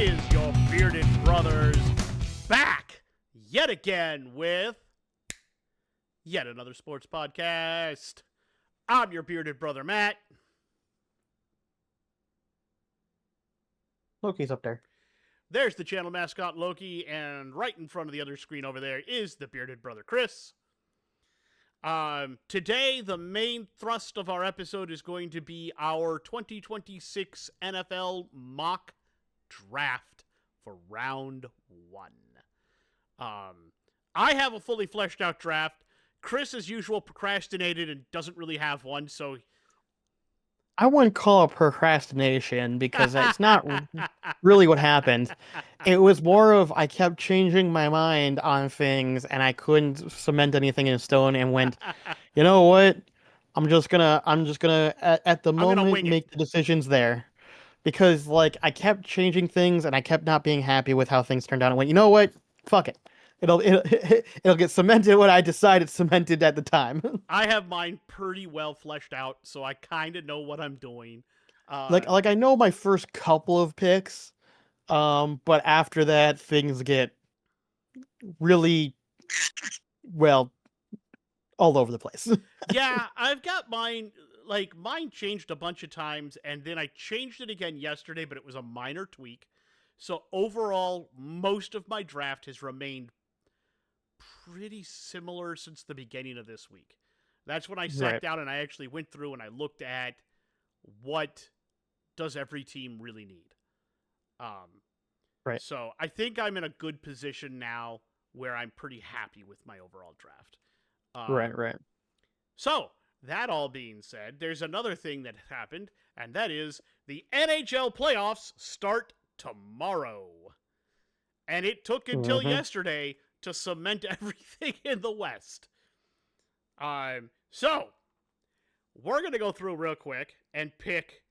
is your bearded brothers back yet again with yet another sports podcast. I'm your bearded brother, Matt. Loki's up there. There's the channel mascot, Loki, and right in front of the other screen over there is the bearded brother, Chris. Today, the main thrust of our episode is going to be our 2026 NFL mock draft for round one. I have a fully fleshed out draft. Chris, as usual, procrastinated and doesn't really have one, so... I wouldn't call it procrastination because it's not really what happened. It was more of I kept changing my mind on things and I couldn't cement anything in stone and went, you know what? I'm just gonna at the I'm gonna moment wing it. make the decisions there. Because like I kept changing things and I kept not being happy with how things turned out and went, you know what? Fuck it. It'll get cemented when I decide it's cemented at the time. I have mine pretty well fleshed out, so I kind of know what I'm doing. Like I know my first couple of picks, but after that things get really well all over the place. Yeah, I've got mine. Like, mine changed a bunch of times, and then I changed it again yesterday, but it was a minor tweak. So overall, most of my draft has remained pretty similar since the beginning of this week. That's when I sat Right. down and I actually went through and I looked at what does every team really need. Right. So I think I'm in a good position now where I'm pretty happy with my overall draft. Right. So, that all being said, there's another thing that happened, and that is the NHL Playoffs start tomorrow. And it took until yesterday to cement everything in the West. So, we're going to go through real quick and pick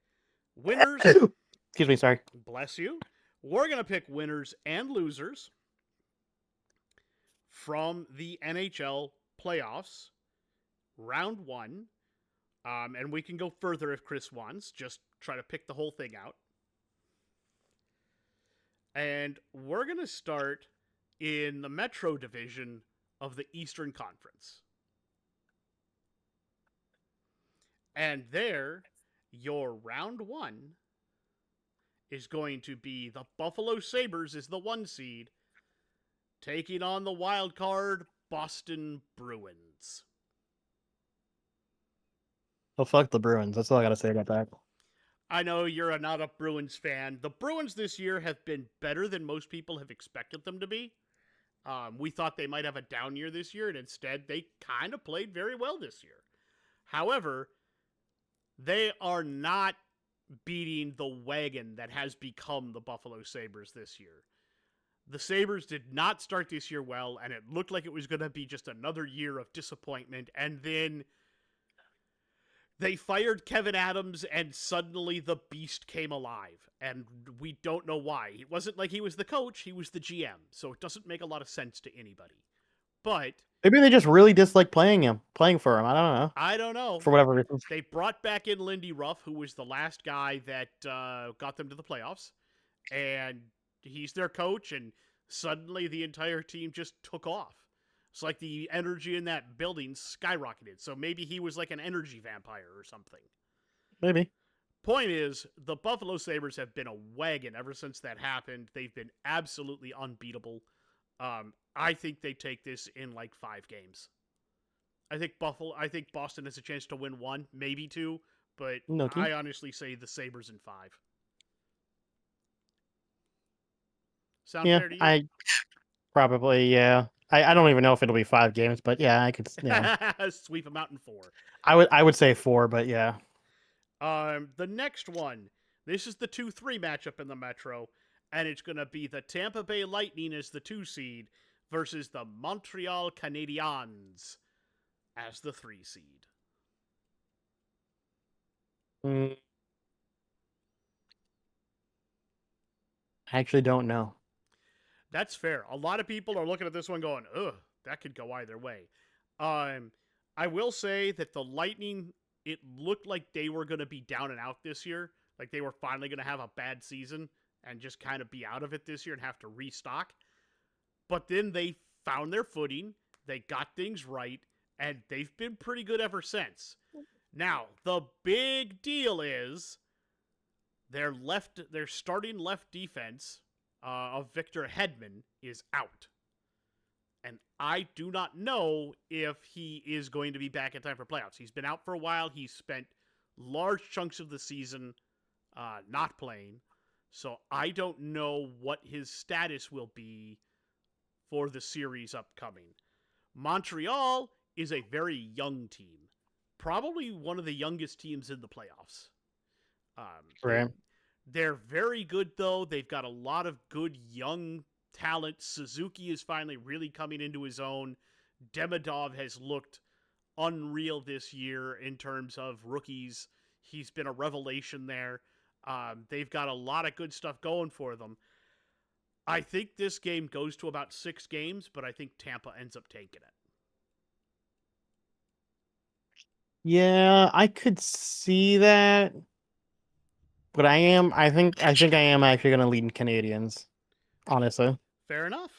winners. Excuse me, sorry. Bless you. We're going to pick winners and losers from the NHL Playoffs round one. And we can go further if Chris wants. Just try to pick the whole thing out. And we're going to start in the Metro Division of the Eastern Conference. And there, your round one is going to be the Buffalo Sabres is the 1 seed, taking on the wild card Boston Bruins. Oh, fuck the Bruins. That's all I gotta say about that. I know you're not a Bruins fan. The Bruins this year have been better than most people have expected them to be. We thought they might have a down year this year, and instead they kind of played very well this year. However, they are not beating the wagon that has become the Buffalo Sabres this year. The Sabres did not start this year well, and it looked like it was going to be just another year of disappointment, and then they fired Kevin Adams, and suddenly the beast came alive, and we don't know why. It wasn't like he was the coach, he was the GM, so it doesn't make a lot of sense to anybody. But Maybe they just really dislike playing for him. I don't know. For whatever reason. They brought back in Lindy Ruff, who was the last guy that got them to the playoffs, and he's their coach, and suddenly the entire team just took off. It's like the energy in that building skyrocketed. So maybe he was like an energy vampire or something. Maybe. Point is, the Buffalo Sabres have been a wagon ever since that happened. They've been absolutely unbeatable. I think they take this in like 5 games. I think Boston has a chance to win 1, maybe 2, but I honestly say the Sabres in 5. Sound fair to you? Probably, yeah. I don't even know if it'll be 5 games, but yeah, I could. Yeah. Sweep them out in 4. I would say 4, but yeah. The next one, this is the 2-3 matchup in the Metro, and it's going to be the Tampa Bay Lightning as the 2 seed versus the Montreal Canadiens as the 3 seed. I actually don't know. That's fair. A lot of people are looking at this one going, ugh, that could go either way. I will say that the Lightning, it looked like they were going to be down and out this year. Like they were finally going to have a bad season. and just kind of be out of it this year and have to restock. But then they found their footing, they got things right, and they've been pretty good ever since. Now, the big deal is their starting left defense of Victor Hedman is out. And I do not know if he is going to be back in time for playoffs. He's been out for a while. He's spent large chunks of the season not playing. So I don't know what his status will be for the series upcoming. Montreal is a very young team. Probably one of the youngest teams in the playoffs. Right. They're very good, though. They've got a lot of good young talent. Suzuki is finally really coming into his own. Demidov has looked unreal this year in terms of rookies. He's been a revelation there. They've got a lot of good stuff going for them. I think this game goes to about 6 games, but I think Tampa ends up taking it. Yeah, I could see that. But I think I am actually gonna lead Canadians. Honestly. Fair enough.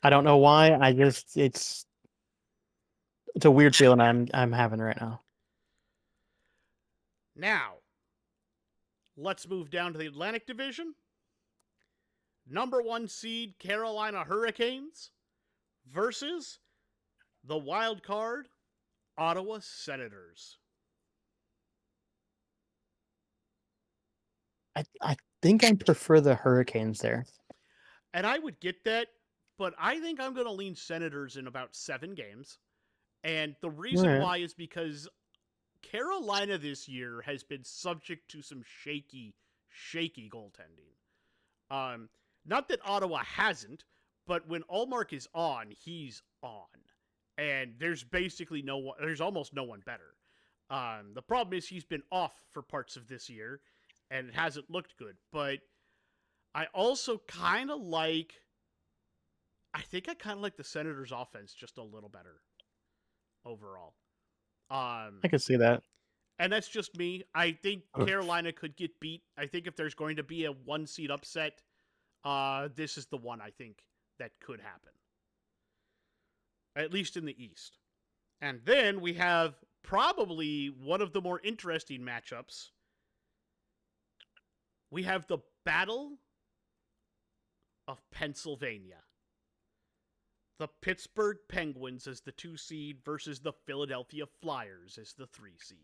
I don't know why. It's a weird feeling I'm having right now. Now, let's move down to the Atlantic Division. Number 1 seed Carolina Hurricanes versus the wild card Ottawa Senators. I think I prefer the Hurricanes there. And I would get that, but I think I'm going to lean Senators in about 7 games. And the reason why is because Carolina this year has been subject to some shaky goaltending. Not that Ottawa hasn't, but when Ullmark is on, he's on. And there's basically there's almost no one better. The problem is he's been off for parts of this year, and it hasn't looked good. But I also kind of like the Senators' offense just a little better overall. I could see that. And that's just me. I think Carolina could get beat. I think if there's going to be a 1-seed upset, this is the one I think that could happen. At least in the East. And then we have probably one of the more interesting matchups. We have the Battle of Pennsylvania. The Pittsburgh Penguins as the 2 seed versus the Philadelphia Flyers as the 3 seed.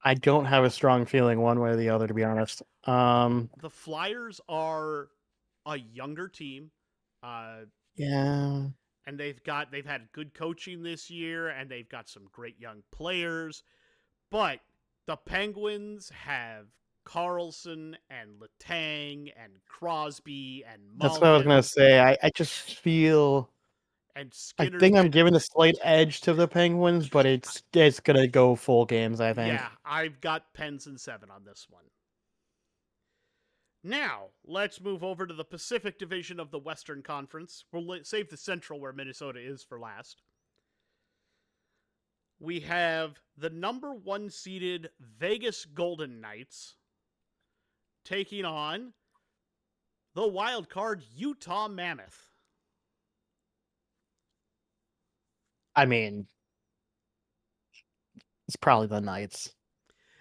I don't have a strong feeling one way or the other, to be honest. The Flyers are a younger team. Yeah. And they've had good coaching this year, and they've got some great young players. But the Penguins have Carlson and Letang and Crosby and Mullen. That's what I was gonna say. I just feel. And Skinner's I think I'm giving a slight edge to the Penguins, but it's gonna go full games, I think. Yeah, I've got Pens in 7 on this one. Now, let's move over to the Pacific Division of the Western Conference. We'll save the Central, where Minnesota is, for last. We have the number 1 seeded Vegas Golden Knights taking on the wild card Utah Mammoth. I mean, it's probably the Knights.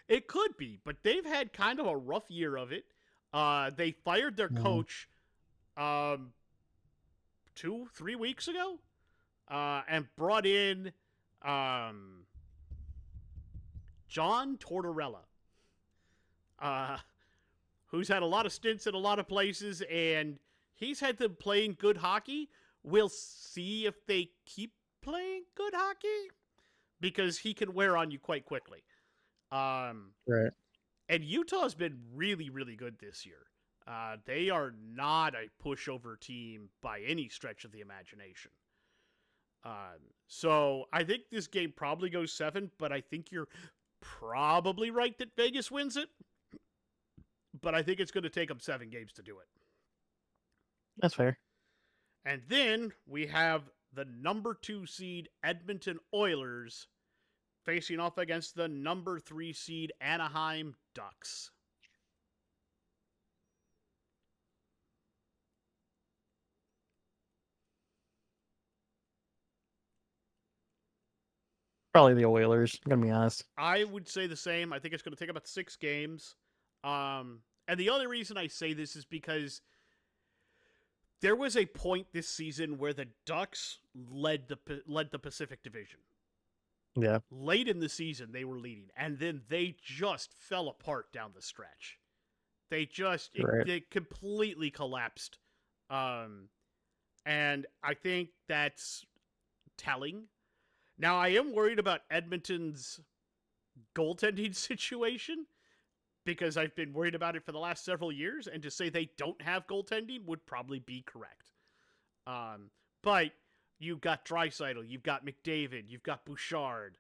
It could be, but they've had kind of a rough year of it. They fired their coach 2-3 weeks ago and brought in John Tortorella, who's had a lot of stints in a lot of places, and he's had them playing good hockey. We'll see if they keep playing good hockey, because he can wear on you quite quickly. Right. And Utah's been really, really good this year. They are not a pushover team by any stretch of the imagination. So I think this game probably goes 7, but I think you're probably right that Vegas wins it. But I think it's going to take them 7 games to do it. That's fair. And then we have the number 2 seed Edmonton Oilers facing off against the number 3 seed Anaheim Ducks. Probably the Oilers, I'm going to be honest. I would say the same. I think it's going to take about 6 games. And the only reason I say this is because there was a point this season where the Ducks led the Pacific Division. Yeah. Late in the season, they were leading, and then they just fell apart down the stretch. They completely collapsed. And I think that's telling. Now, I am worried about Edmonton's goaltending situation because I've been worried about it for the last several years, and to say they don't have goaltending would probably be correct. But you've got Draisaitl, you've got McDavid, you've got Bouchard.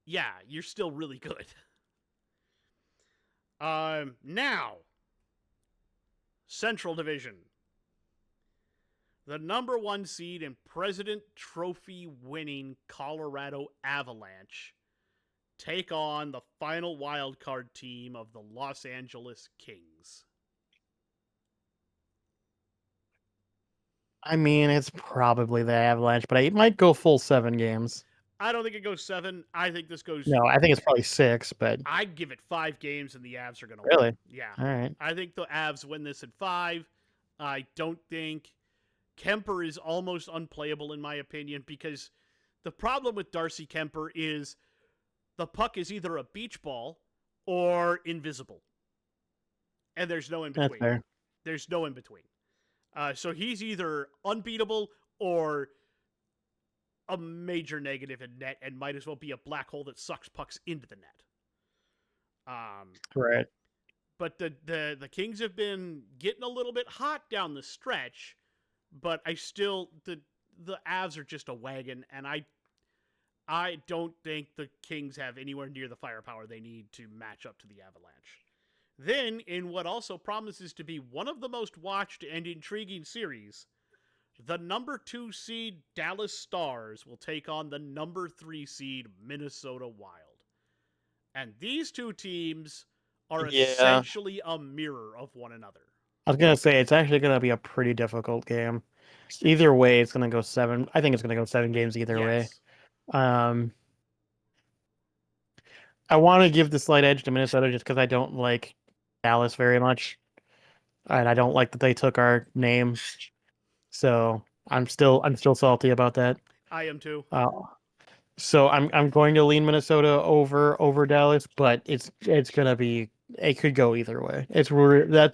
Yeah, you're still really good. Now, Central Division. The number 1 seed and President Trophy winning Colorado Avalanche take on the final wildcard team of the Los Angeles Kings. I mean, it's probably the Avalanche, but it might go full 7 games. I don't think it goes 7. I think this goes... No, I think it's probably 6, but... I'd give it 5 games and the Avs are going to win. Really? Yeah. All right. I think the Avs win this in 5. I don't think... Kemper is almost unplayable in my opinion because the problem with Darcy Kemper is the puck is either a beach ball or invisible. And there's no in between. That's fair. There's no in between. So he's either unbeatable or a major negative in net and might as well be a black hole that sucks pucks into the net. Right. But the Kings have been getting a little bit hot down the stretch. But I still the Avs are just a wagon, and I don't think the Kings have anywhere near the firepower they need to match up to the Avalanche. Then, in what also promises to be one of the most watched and intriguing series, the number 2 seed Dallas Stars will take on the number 3 seed Minnesota Wild. And these two teams are essentially a mirror of one another. I was going to say, it's actually going to be a pretty difficult game. Either way, it's going to go 7. I think it's going to go 7 games either way. I want to give the slight edge to Minnesota just because I don't like Dallas very much. And I don't like that they took our name. So I'm still salty about that. I am too. So I'm going to lean Minnesota over Dallas, but it's gonna be, it could go either way. That's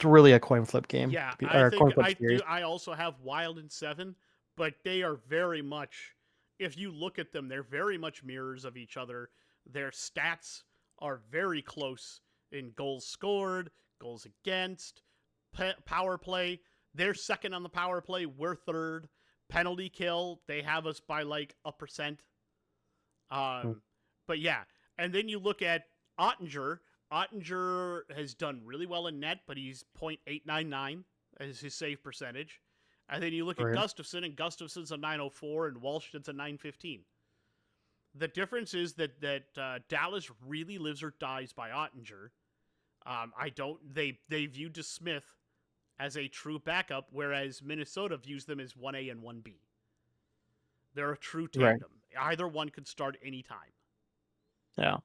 really a coin flip game. Yeah, I also have Wild in 7, but they are very much, if you look at them, they're very much mirrors of each other. Their stats are very close in goals scored, goals against, power play. They're second on the power play. We're third. Penalty kill, they have us by like 1%. But yeah, and then you look at Ottinger. Ottinger has done really well in net, but he's .899 as his save percentage. And then you look at Gustafsson, and Gustafsson's a 904, and Wallsted's a 915. The difference is that Dallas really lives or dies by Ottinger. They view DeSmith as a true backup, whereas Minnesota views them as 1A and 1B. They're a true tandem. Right. Either one could start anytime. Yeah.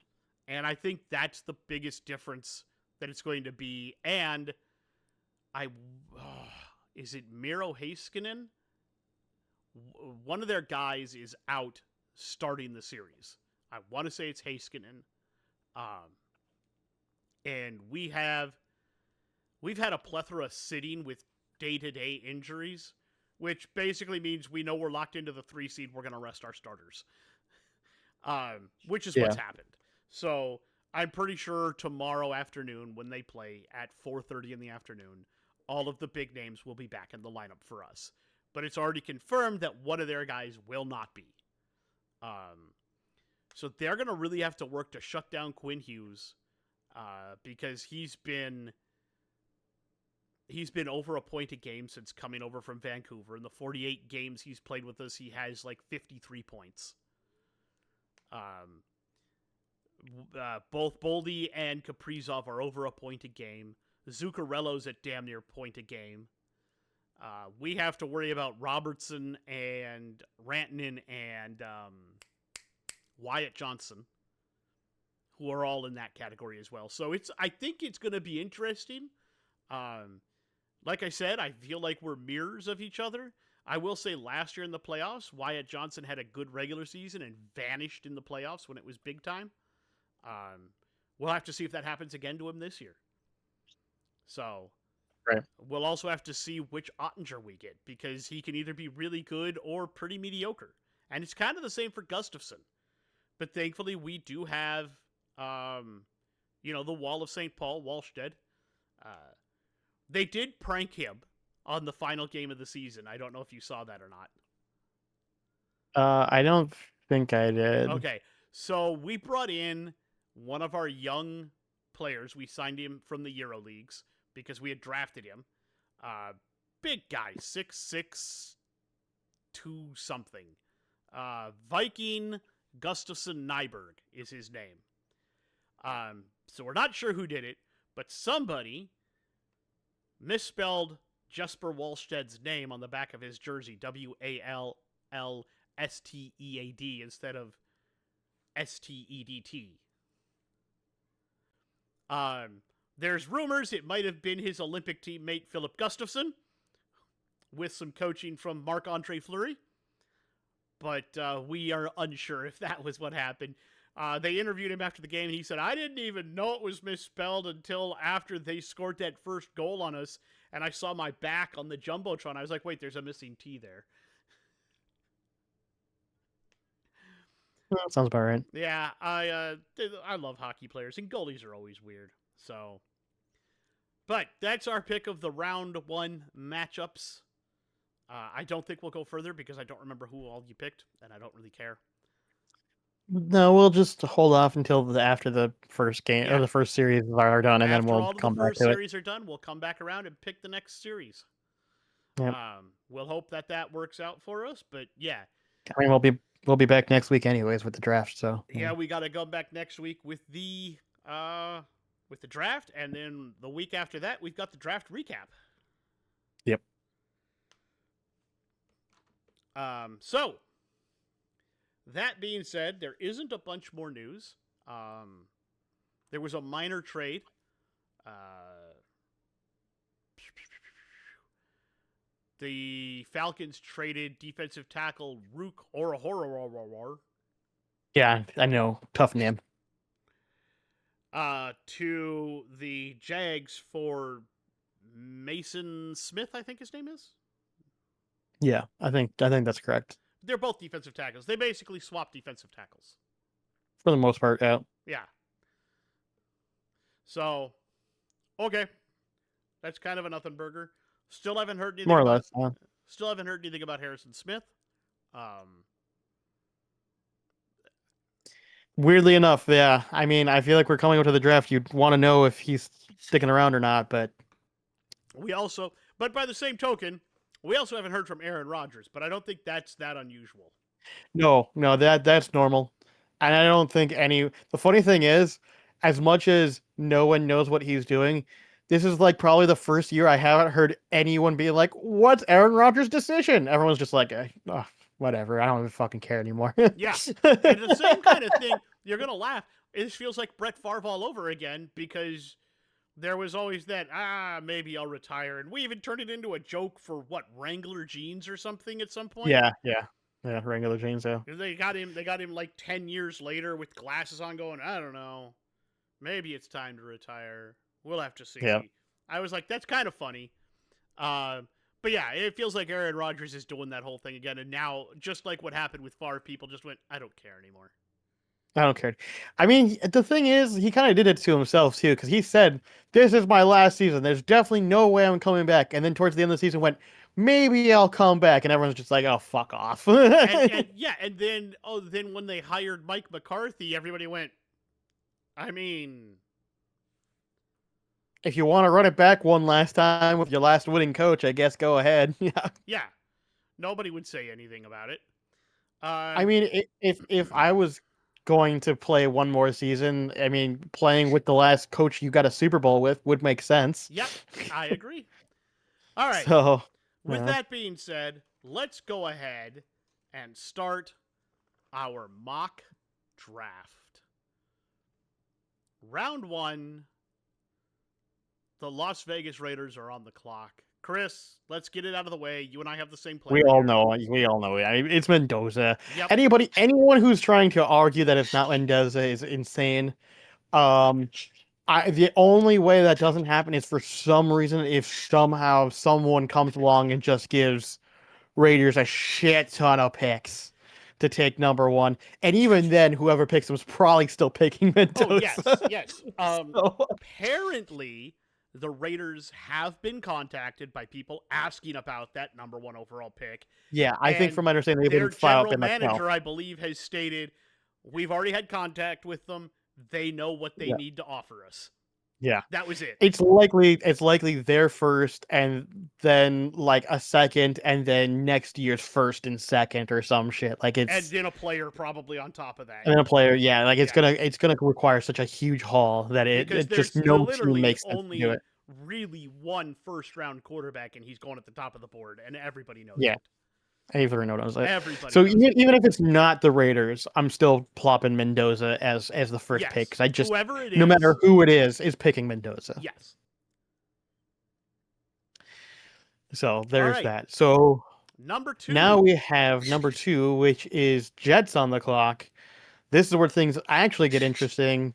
And I think that's the biggest difference that it's going to be. And is it Miro Heiskanen? One of their guys is out starting the series. I want to say it's Heiskanen. And we've had a plethora sitting with day-to-day injuries, which basically means we know we're locked into the 3 seed. We're going to rest our starters, which is what's happened. So I'm pretty sure tomorrow afternoon when they play at 4:30 in the afternoon, all of the big names will be back in the lineup for us. But it's already confirmed that one of their guys will not be. So they're going to really have to work to shut down Quinn Hughes because he's been over a point a game since coming over from Vancouver. In the 48 games he's played with us, he has like 53 points. Um, both Boldy and Kaprizov are over a point a game. Zuccarello's at damn near point a game. We have to worry about Robertson and Rantanen and Wyatt Johnson, who are all in that category as well. So I think it's going to be interesting. Like I said, I feel like we're mirrors of each other. I will say last year in the playoffs, Wyatt Johnson had a good regular season and vanished in the playoffs when it was big time. We'll have to see if that happens again to him this year. So Right. we'll also have to see which Ottinger we get, because he can either be really good or pretty mediocre. And it's kind of the same for Gustafsson. But thankfully, we do have, the Wall of St. Paul, Wallstead. They did prank him on the final game of the season. I don't know if you saw that or not. I don't think I did. Okay, so we brought in one of our young players. We signed him from the Euro Leagues because we had drafted him. Big guy, 6'6", 2 something. Viking Gustafsson Nyberg is his name. So we're not sure who did it, but somebody misspelled Jesper Wallsted's name on the back of his jersey, Wallstead, instead of Stedt. There's rumors it might have been his Olympic teammate Philip Gustafsson, with some coaching from Marc-Andre Fleury, but we are unsure if that was what happened. They interviewed him after the game, and he said, I didn't even know it was misspelled until after they scored that first goal on us, and I saw my back on the Jumbotron. I was like, wait, there's a missing T there. That sounds about right. Yeah, I love hockey players, and goalies are always weird. So, but that's our pick of the round 1 matchups. I don't think we'll go further because I don't remember who all you picked, and I don't really care. No, we'll just hold off until after the first game or the first series are done, and After then we'll all come the back first to it. series are done, we'll come back around and pick the next series. Yep. We'll hope that works out for us, but yeah. I mean, we'll be back next week anyways with the draft. So yeah, we got to go back next week with the draft, and then the week after that, we've got the draft recap. Yep. So that being said, there isn't a bunch more news. There was a minor trade. The Falcons traded defensive tackle Rook Orahorror. Yeah, I know. Tough name. To the Jags for Mason Smith, I think his name is. Yeah, I think that's correct. They're both defensive tackles. They basically swap defensive tackles. For the most part, yeah. Yeah. So, okay. That's kind of a nothing burger. Still haven't heard anything More or about, less. Still haven't heard anything about Harrison Smith. Weirdly enough, yeah. I mean, I feel like we're coming up to the draft. You'd want to know if he's sticking around or not, but but by the same token, we also haven't heard from Aaron Rodgers, but I don't think that's that unusual. No, that's normal. And I don't think the funny thing is, as much as no one knows what he's doing, this is like probably the first year I haven't heard anyone be like, what's Aaron Rodgers' decision? Everyone's just like, oh, whatever. I don't even fucking care anymore. Yeah. And the same kind of thing. You're going to laugh. It feels like Brett Favre all over again, because there was always that, maybe I'll retire. And we even turned it into a joke for Wrangler jeans or something at some point. Yeah, Wrangler jeans, yeah. They got him like 10 years later with glasses on going, I don't know. Maybe it's time to retire. We'll have to see. Yeah. I was like, that's kind of funny. But yeah, it feels like Aaron Rodgers is doing that whole thing again. And now, just like what happened with Favre, people just went, I don't care anymore. I don't care. I mean, the thing is, he kind of did it to himself, too, because he said, this is my last season. There's definitely no way I'm coming back. And then towards the end of the season went, maybe I'll come back. And everyone's just like, oh, fuck off. and then when they hired Mike McCarthy, everybody went, I mean, if you want to run it back one last time with your last winning coach, I guess go ahead. Yeah. Nobody would say anything about it. I mean, if I was going to play one more season. I mean, playing with the last coach you got a Super Bowl with would make sense. Yep, I agree. All right. So, With that being said, let's go ahead and start our mock draft. Round 1, the Las Vegas Raiders are on the clock. Chris, let's get it out of the way. You and I have the same player. we all here. know. We all know. I mean, it's Mendoza. Yep. Anyone who's trying to argue that it's not Mendoza is insane. Um, the only way that doesn't happen is for some reason if somehow someone comes along and just gives Raiders a shit ton of picks to take number 1, and even then, whoever picks him is probably still picking Mendoza. Oh yes, yes. So- Apparently, the Raiders have been contacted by people asking about that number 1 overall pick. Yeah, I think And from my understanding, they've their been filed general in manager, I believe, has stated, "We've already had contact with them. They know what they Yeah. need to offer us." Yeah. That was it. It's likely their first, and then like a second, and then next year's first and second or some shit. Like And it's then a player probably on top of that. and then a player, yeah. Like Yeah. it's gonna require such a huge haul that Because it there's just no team literally makes sense to do only it. really one first-round quarterback, and he's going at the top of the board, and everybody knows Yeah. it. Everyone knows it. Everybody So knows it. even if it's not the Raiders, I'm still plopping Mendoza as the first Yes. pick because I just Whoever it is, no matter who it is picking Mendoza. yes. So there's right. that. So Number 2. now we have number 2, which is Jets on the clock. This is where things actually get interesting.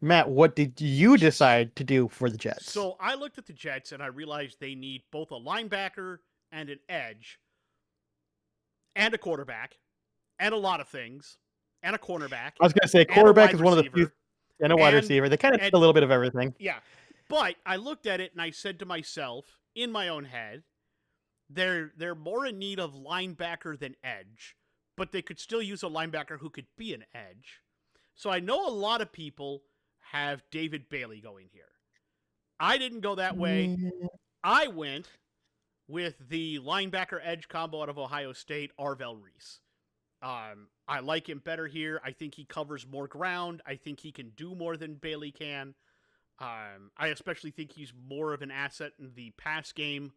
Matt, what did you decide to do for the Jets? So I looked at the Jets and I realized they need both a linebacker and an edge and a quarterback and a lot of things and a cornerback. I was going to say and a quarterback wide is one of the few, receiver. and a wide And- receiver. They kind of and- a little bit of everything. Yeah. But I looked at it and I said to myself, in my own head, they're more in need of linebacker than edge, but they could still use a linebacker who could be an edge. So I know a lot of people have David Bailey going here. I didn't go that way. I went with the linebacker edge combo out of Ohio State, Arvell Reese. I like him better here. I think he covers more ground. I think he can do more than Bailey can. I especially think he's more of an asset in the pass game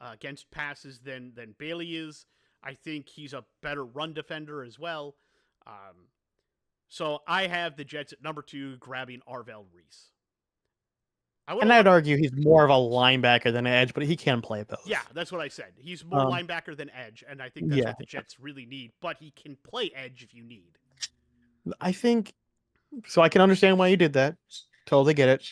against passes than Bailey is. I think he's a better run defender as well. So I have the Jets at number 2 grabbing Arvell Reese. I'd argue he's more of a linebacker than an edge, but he can play both. Yeah, that's what I said. He's more linebacker than edge, and I think that's what the Jets really need. But he can play edge if you need. I think so. I can understand why you did that. Totally get it.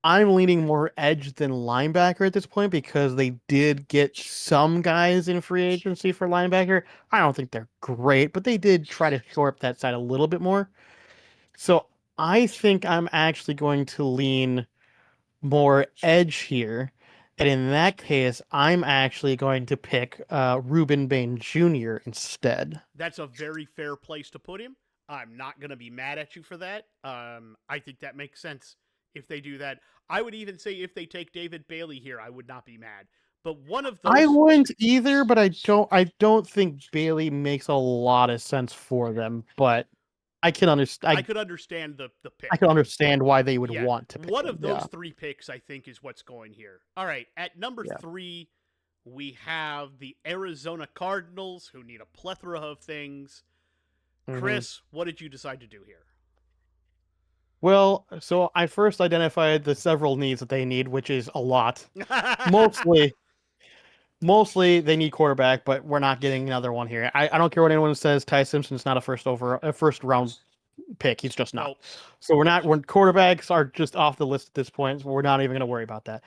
I'm leaning more edge than linebacker at this point because they did get some guys in free agency for linebacker. I don't think they're great, but they did try to shore up that side a little bit more. So I think I'm actually going to lean more edge here. And in that case, I'm actually going to pick Reuben Bain Jr. instead. That's a very fair place to put him. I'm not going to be mad at you for that. I think that makes sense if they do that. I would even say if they take David Bailey here, I would not be mad. But one of those, I wouldn't either, but I don't think Bailey makes a lot of sense for them. But I can understand. I could understand the pick. I can understand why they would want to pick one him. of those 3 picks, I think, is what's going here. All right, at number 3, we have the Arizona Cardinals, who need a plethora of things. Chris, what did you decide to do here? Well, so I first identified the several needs that they need, which is a lot. Mostly they need quarterback, but we're not getting another one here. I don't care what anyone says. Ty Simpson's not a first round pick. He's just not. Nope. So when quarterbacks are just off the list at this point, so we're not even going to worry about that.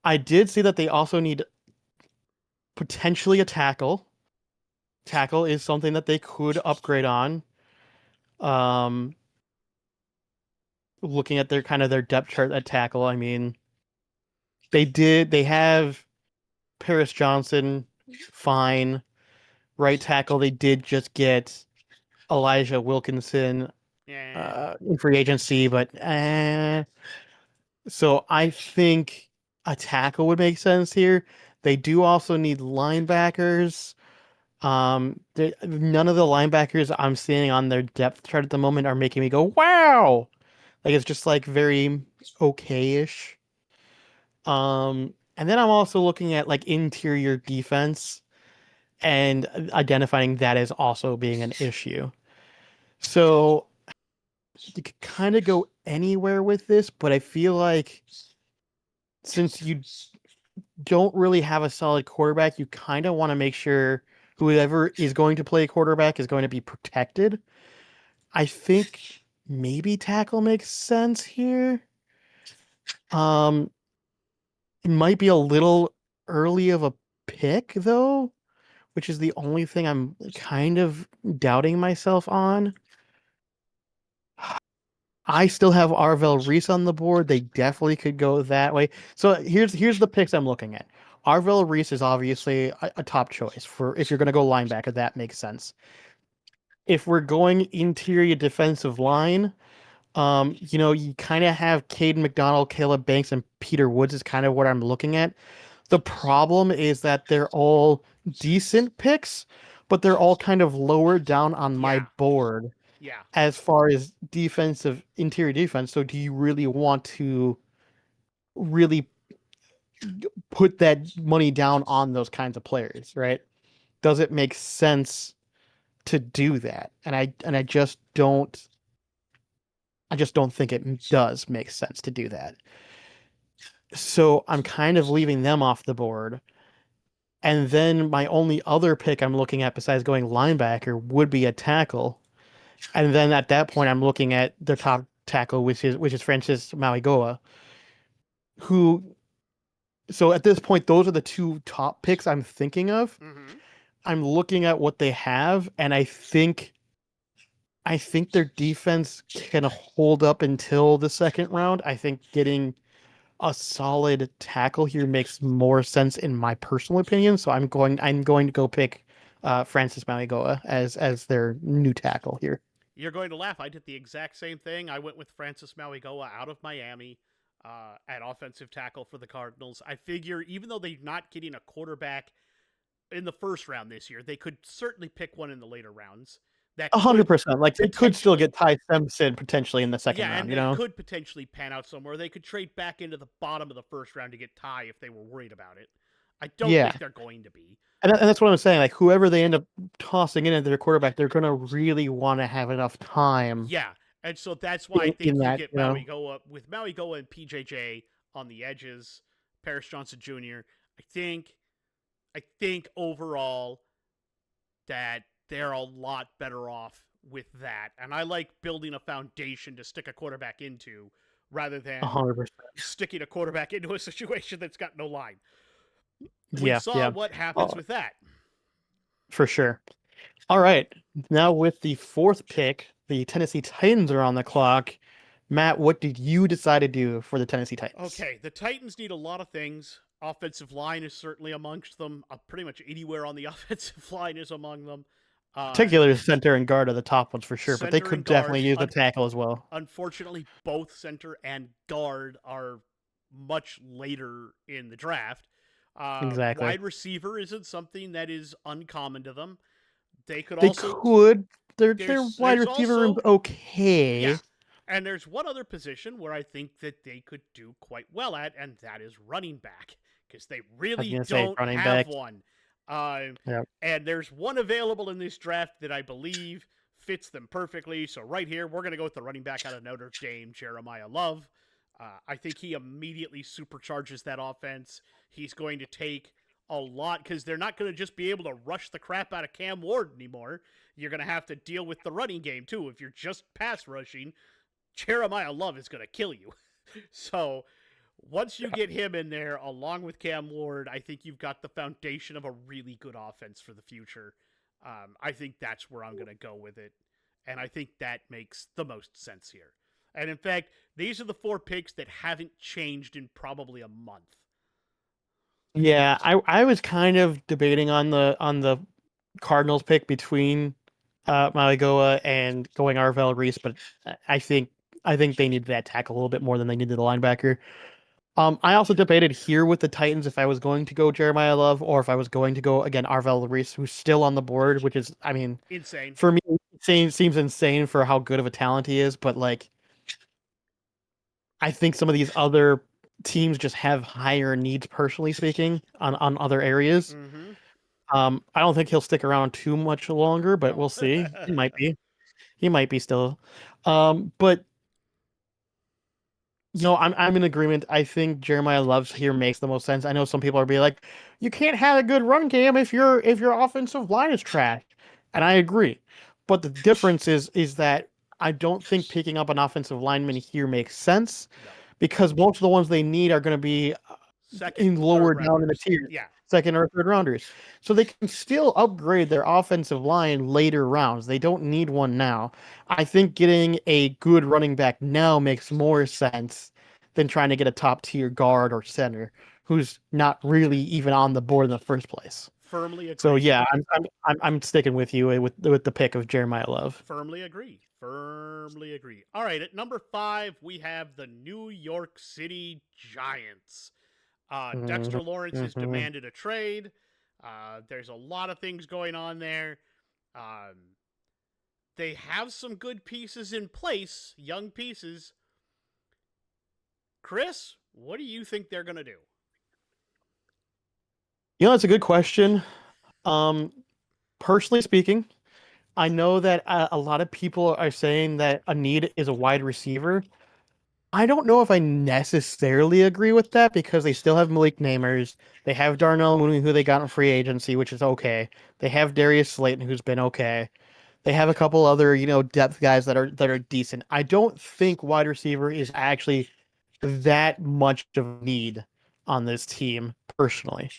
I did see that they also need potentially a tackle. Tackle is something that they could upgrade on. Looking at their depth chart at tackle, I mean, they have Paris Johnson, fine. Right tackle, they did just get Elijah Wilkinson in free agency, but so I think a tackle would make sense here. They do also need linebackers. None of the linebackers I'm seeing on their depth chart at the moment are making me go, wow! Like it's just like very okay-ish. And then I'm also looking at like interior defense and identifying that as also being an issue. So you could kind of go anywhere with this, but I feel like since you don't really have a solid quarterback, you kind of want to make sure whoever is going to play quarterback is going to be protected. I think maybe tackle makes sense here. Um, it might be a little early of a pick though, which is the only thing I'm kind of doubting myself on. I still have Arvel Reese on the board. They definitely could go that way. So here's the picks I'm looking at. Arvel Reese is obviously a top choice for if you're going to go linebacker. That makes sense. If we're going interior defensive line, you kind of have Caden McDonald, Caleb Banks, and Peter Woods is kind of what I'm looking at. The problem is that they're all decent picks, but they're all kind of lower down on my Yeah, board yeah. as far as defensive interior defense. So do you really want to really put that money down on those kinds of players, right? Does it make sense to do that? And I just don't think it does make sense to do that. So I'm kind of leaving them off the board. And then my only other pick I'm looking at besides going linebacker would be a tackle. And then at that point I'm looking at the top tackle, which is Francis Mauigoa, who so at this point those are the two top picks I'm thinking of. Mm-hmm. I'm looking at what they have, and I think their defense can hold up until the second round. I think getting a solid tackle here makes more sense in my personal opinion. So I'm going to go pick Francis Mauigoa as their new tackle here. You're going to laugh. I did the exact same thing. I went with Francis Mauigoa out of Miami at offensive tackle for the Cardinals. I figure even though they're not getting a quarterback in the first round this year, they could certainly pick one in the later rounds that could 100%. Like they could still potentially, get Ty Simpson potentially in the second yeah, round. and You that know. could potentially pan out somewhere. They could trade back into the bottom of the first round to get Ty if they were worried about it. I don't Yeah, think they're going to be. and that's what I'm saying. Like whoever they end up tossing in at their quarterback, they're gonna really want to have enough time Yeah, and so that's why I in think you that. get You know. Maui Goa with Maui Goa and PJJ on the edges, Paris Johnson Jr. I think I think overall that they're a lot better off with that, and I like building a foundation to stick a quarterback into rather than 100%. sticking a quarterback into a situation that's got no line. We Yeah, saw yeah. what happens Oh, with that. for sure. All right. Now with the fourth pick, the Tennessee Titans are on the clock. Matt, what did you decide to do for the Tennessee Titans? Okay, the Titans need a lot of things. Offensive line is certainly amongst them. Pretty much anywhere on the offensive line is among them. Uh, Particularly center and guard are the top ones for sure, but they Center could and definitely guard. use a tackle as well. Unfortunately, both center and guard are much later in the draft. Exactly. Wide receiver isn't something that is uncommon to them. They could They also could. Their wide there's receiver room's also yeah, okay. and there's one other position where I think that they could do quite well at, and that is running back, because they I was really gonna say don't running have back. one. Uh, Yeah. and there's one available in this draft that I believe fits them perfectly. So right here, we're going to go with the running back out of Notre Dame, Jeremiah Love. I think he immediately supercharges that offense. He's going to take a lot because they're not going to just be able to rush the crap out of Cam Ward anymore. You're going to have to deal with the running game too. If you're just pass rushing, Jeremiah Love is going to kill you. So once you get him in there along with Cam Ward, I think you've got the foundation of a really good offense for the future. I think that's where I'm going to go with it. And I think that makes the most sense here. And in fact, these are the four picks that haven't changed in probably a month. Yeah, I was kind of debating on the Cardinals pick between Maligoa and going Arvel Reese, but I think they needed that tackle a little bit more than they needed the linebacker. I also debated here with the Titans if I was going to go Jeremiah Love or if I was going to go again Arvel Reese, who's still on the board, which is, I mean, Insane. for me, seems insane for how good of a talent he is. But like, I think some of these other teams just have higher needs, personally speaking, on other areas. Mm-hmm. I don't think he'll stick around too much longer, but No. we'll see. He might be. He might be still. But no, I'm in agreement. I think Jeremiah Love's here makes the most sense. I know some people are being like, you can't have a good run game if your offensive line is trash. And I agree. But the difference is that I don't think picking up an offensive lineman here makes sense No. because most of the ones they need are going to be Second, in lower third down in the rounders. tiers, Yeah. second or third rounders. So they can still upgrade their offensive line later rounds. They don't need one now. I think getting a good running back now makes more sense than trying to get a top tier guard or center who's not really even on the board in the first place. Firmly So agree. yeah, I'm sticking with you with the pick of Jeremiah Love. Firmly agree. Firmly agree. All right, at number 5, we have the New York City Giants. Mm-hmm. Dexter Lawrence has Mm-hmm. demanded a trade. There's a lot of things going on there. Um, they have some good pieces in place, young pieces. Chris, what do you think they're going to do? You know, that's a good question. Um, Personally speaking, I know that a lot of people are saying that a need is a wide receiver. I don't know if I necessarily agree with that because they still have Malik Namers. They have Darnell Mooney, who they got in free agency, which is okay. They have Darius Slayton, who's been okay. They have a couple other, depth guys that are decent. I don't think wide receiver is actually that much of a need on this team, personally.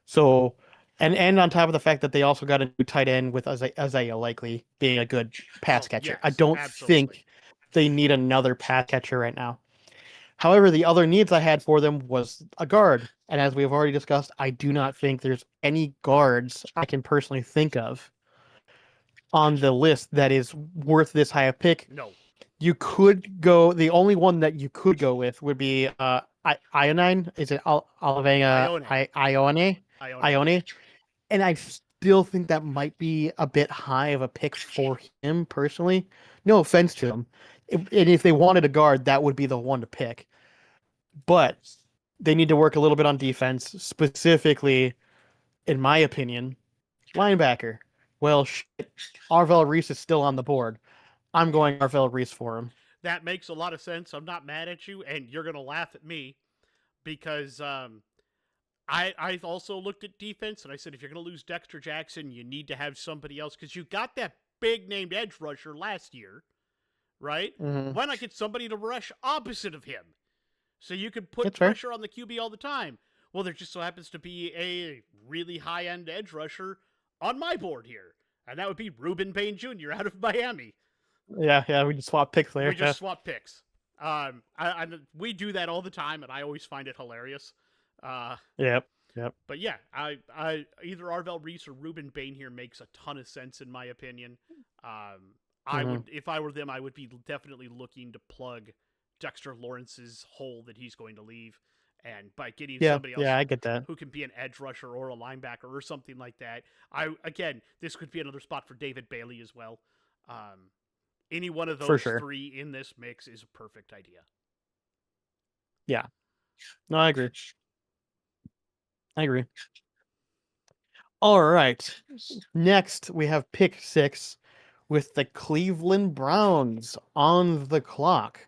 So, and on top of the fact that they also got a new tight end with Isaiah Likely being a good pass Oh, catcher. I yes, don't absolutely. think they need another pass catcher right now. However, the other needs I had for them was a guard. And as we've already discussed, I do not think there's any guards I can personally think of on the list that is worth this high a pick. No. You could go, the only one that you could go with would be Ionine. Is it Olivanga Ione. Ione? Ione. Ione? And I still think that might be a bit high of a pick for him personally. No offense to him. And if they wanted a guard, that would be the one to pick. But they need to work a little bit on defense, specifically, in my opinion, linebacker. Well, shit, Arvel Reese is still on the board. I'm going Arvel Reese for him. That makes a lot of sense. I'm not mad at you, and you're going to laugh at me because I've also looked at defense and I said if you're going to lose Dexter Jackson, you need to have somebody else because you got that big named edge rusher last year, right? Mm-hmm. Why not get somebody to rush opposite of him so you could put It's fair. pressure on the QB all the time? Well, there just so happens to be a really high end edge rusher on my board here, and that would be Ruben Payne Jr. out of Miami. Yeah, we just swap picks there. We Yeah. just swap picks. We do that all the time, and I always find it hilarious. Uh, Yep. Yep. But yeah, I either Arvel Reese or Ruben Bain here makes a ton of sense in my opinion. I Mm-hmm. would, if I were them, I would be definitely looking to plug Dexter Lawrence's hole that he's going to leave, and by getting Yeah, somebody yeah, else I get that. who can be an edge rusher or a linebacker or something like that. This could be another spot for David Bailey as well. Um, any one of For those sure. three in this mix is a perfect idea. Yeah. No, I agree. I agree. All right. Next, we have pick 6 with the Cleveland Browns on the clock.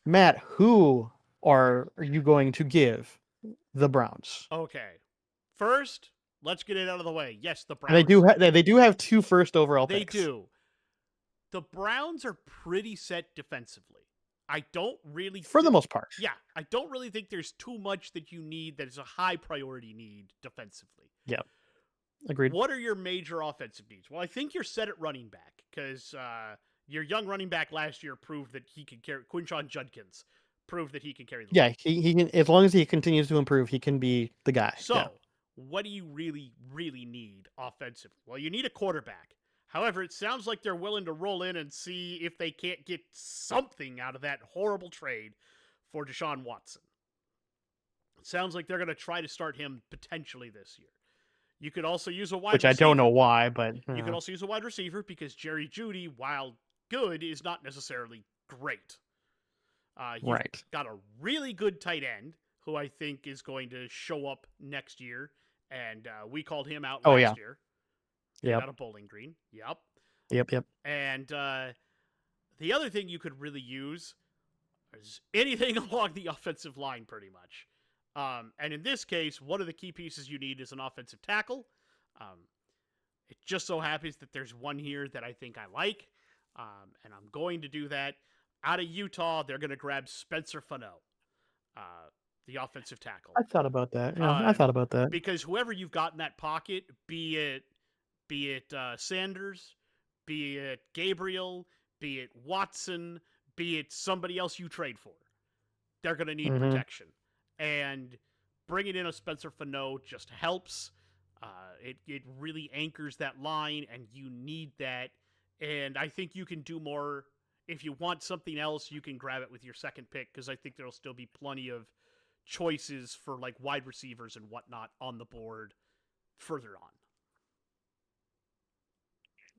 Matt, who are you going to give the Browns? Okay, first, let's get it out of the way. Yes, the And Browns. they do have 2 first overall They picks. do. The Browns are pretty set defensively. I don't really For the most part. Yeah, I don't really think there's too much that you need that is a high priority need defensively. Yeah. Agreed. What are your major offensive needs? Well, I think you're set at running back because your young running back last year proved that he could carry. Quinshon Judkins proved that he can carry the Yeah, load. he can, as long as he continues to improve, he can be the guy. So, Yeah. what do you really, really need offensively? Well, you need a quarterback. However, it sounds like they're willing to roll in and see if they can't get something out of that horrible trade for Deshaun Watson. Sounds like they're going to try to start him potentially this year. You could also use a wide which I don't know receiver. why, but You could also use a wide receiver because Jerry Judy, while good, is not necessarily great. You've right. got a really good tight end who I think is going to show up next year, and we called him out Oh yeah. last year. Kid Yep. out of Bowling Green. Yep. Yep. Yep. And the other thing you could really use is anything along the offensive line, pretty much. And in this case, one of the key pieces you need is an offensive tackle. Um, it just so happens that there's one here that I think I like, and I'm going to do that. Out of Utah, they're going to grab Spencer Fano, the offensive tackle. I thought about that. Yeah, I Um, thought about that. because whoever you've got in that pocket, be it Sanders, be it Gabriel, be it Watson, be it somebody else you trade for, they're going to need Mm-hmm. protection. And bringing in a Spencer Fano just helps. It really anchors that line, and you need that. And I think you can do more. If you want something else, you can grab it with your second pick because I think there'll still be plenty of choices for like wide receivers and whatnot on the board further on.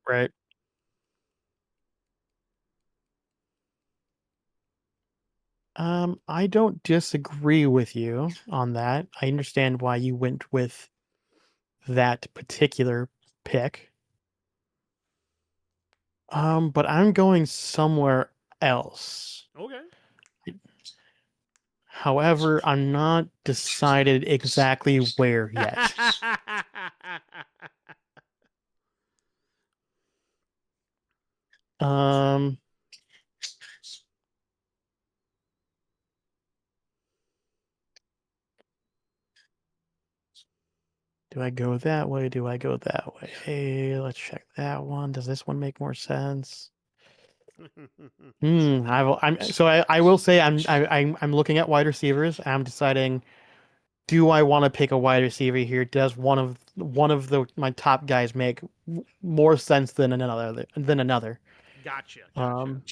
Right. I don't disagree with you on that. I understand why you went with that particular pick. But I'm going somewhere else. Okay. However, I'm not decided exactly where yet. Um, do I go that way? Do I go that way? Hey, let's check that one. Does this one make more sense? I will say I'm looking at wide receivers. And I'm deciding, do I want to pick a wide receiver here? Does one of the my top guys make more sense than another than another? Gotcha. Gotcha. Um,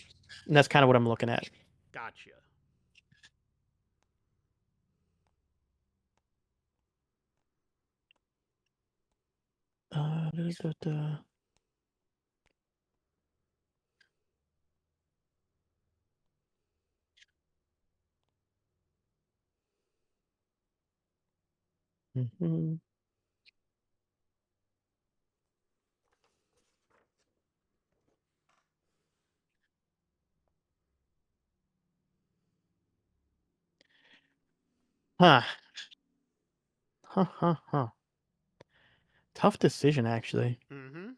and that's kind of what I'm looking at. Gotcha. Da, da, da. Mhm. Huh. Huh, huh, huh. Tough decision, actually. Mm-hmm.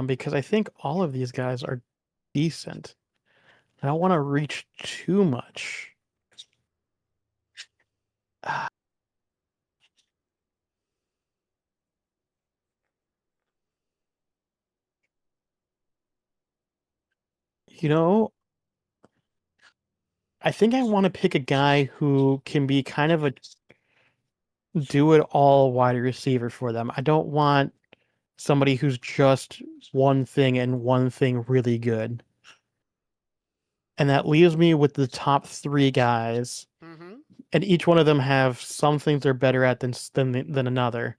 Because I think all of these guys are decent. I don't want to reach too much. You know, I think I want to pick a guy who can be kind of a do it all wide receiver for them. I don't want somebody who's just one thing and one thing really good. And that leaves me with the top three guys, Mm-hmm. and each one of them have some things they're better at than another.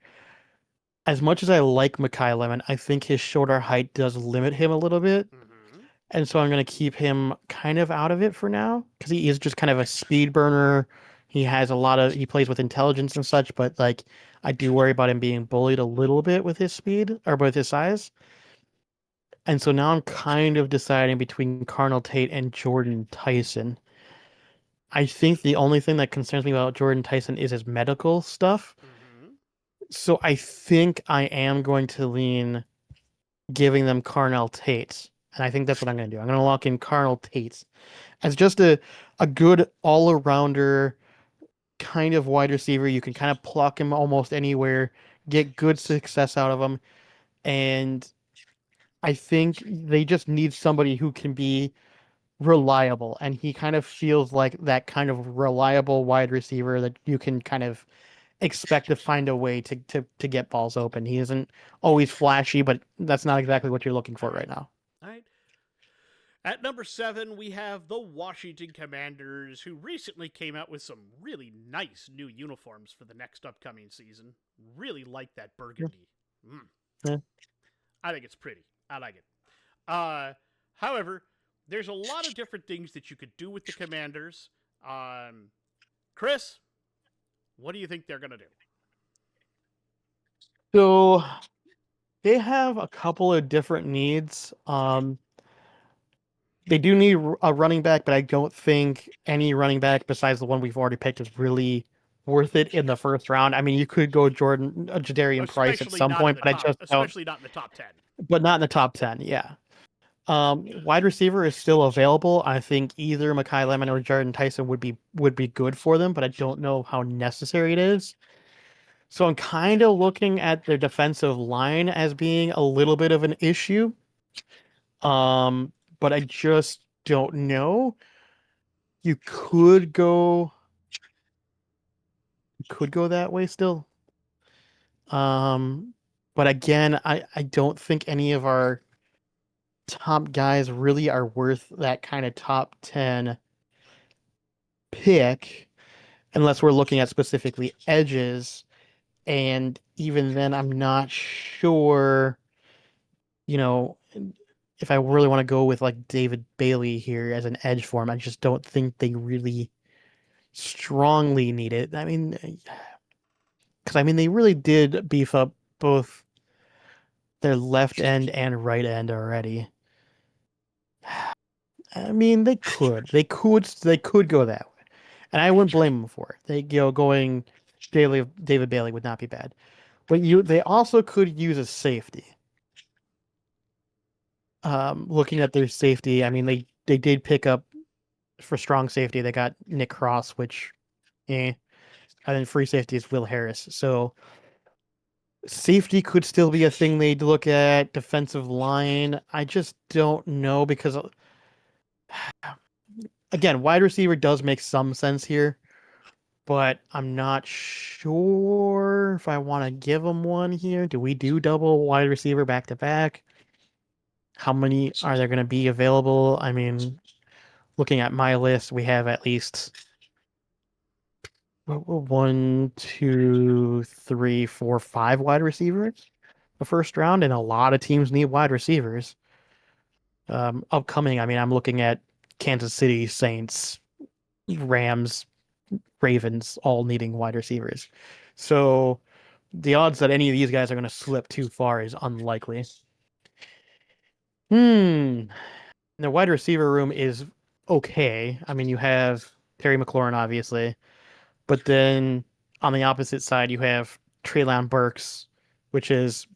As much as I like MacLeod, I think his shorter height does limit him a little bit. Mm-hmm. And so I'm going to keep him kind of out of it for now because he is just kind of a speed burner. He plays with intelligence and such, but like I do worry about him being bullied a little bit with his speed or with his size. And so now I'm kind of deciding between Carnell Tate and Jordan Tyson. I think the only thing that concerns me about Jordan Tyson is his medical stuff. Mm-hmm. So I think I am going to lean giving them Carnell Tate. And I think that's what I'm going to do. I'm going to lock in Carnell Tate as just a good all-arounder kind of wide receiver. You can kind of pluck him almost anywhere, get good success out of him. And I think they just need somebody who can be reliable. And he kind of feels like that kind of reliable wide receiver that you can kind of expect to find a way to get balls open. He isn't always flashy, but that's not exactly what you're looking All for right. right now. All right. At number 7, we have the Washington Commanders, who recently came out with some really nice new uniforms for the next upcoming season. Really like that burgundy. Mm. Yeah. I think it's pretty. I like it. However, there's a lot of different things that you could do with the Commanders. Chris, what do you think they're going to do? So they have a couple of different needs. They do need a running back, but I don't think any running back besides the one we've already picked is really worth it in the first round. I mean, you could go Jadarian Price at some point, but I just don't. Especially not in the top 10. But not in the top 10. Yeah. Wide receiver is still available. I think either Mekhi Lemon or Jordan Tyson would be good for them, but I don't know how necessary it is. So I'm kind of looking at their defensive line as being a little bit of an issue. But I just don't know. You could go that way still. But again, I don't think any of our top guys really are worth that kind of top 10 pick unless we're looking at specifically edges. And even then, I'm not sure, you know, if I really want to go with like David Bailey here as an edge for him. I just don't think they really strongly need it. I mean, because they really did beef up both their left end and right end already. I mean, they could go that way, and I wouldn't blame them for it. Going David Bailey would not be bad, but they also could use a safety. Looking at their safety, I mean, they did pick up for strong safety. They got Nick Cross, which, and then free safety is Will Harris. So safety could still be a thing they'd look at. Defensive line, I just don't know because again, wide receiver does make some sense here, but I'm not sure if I want to give them one here. Do we do double wide receiver back to back? How many are there going to be available? I mean, looking at my list, we have at least 1, 2, 3, 4, 5 wide receivers the first round, and a lot of teams need wide receivers. Upcoming, I mean, I'm looking at Kansas City, Saints, Rams, Ravens, all needing wide receivers. So the odds that any of these guys are going to slip too far is unlikely. The wide receiver room is okay. I mean, you have Terry McLaurin, obviously, but then on the opposite side, you have Treylon Burks, which is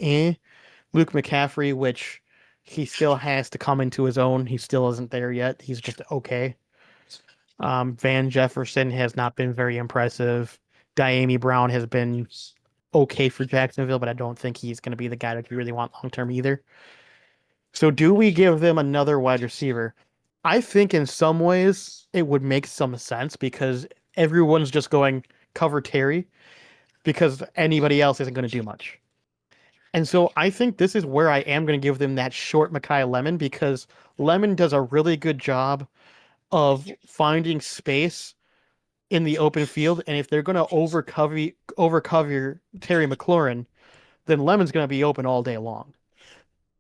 Luke McCaffrey, which he still has to come into his own. He still isn't there yet. He's just okay. Van Jefferson has not been very impressive. Diami Brown has been okay for Jacksonville, but I don't think he's going to be the guy that you really want long term either. So do we give them another wide receiver? I think in some ways it would make some sense because everyone's just going cover Terry because anybody else isn't going to do much. And so I think this is where I am going to give them that short Mekhi Lemon because Lemon does a really good job of finding space in the open field. And if they're going to overcover Terry McLaurin, then Lemon's going to be open all day long.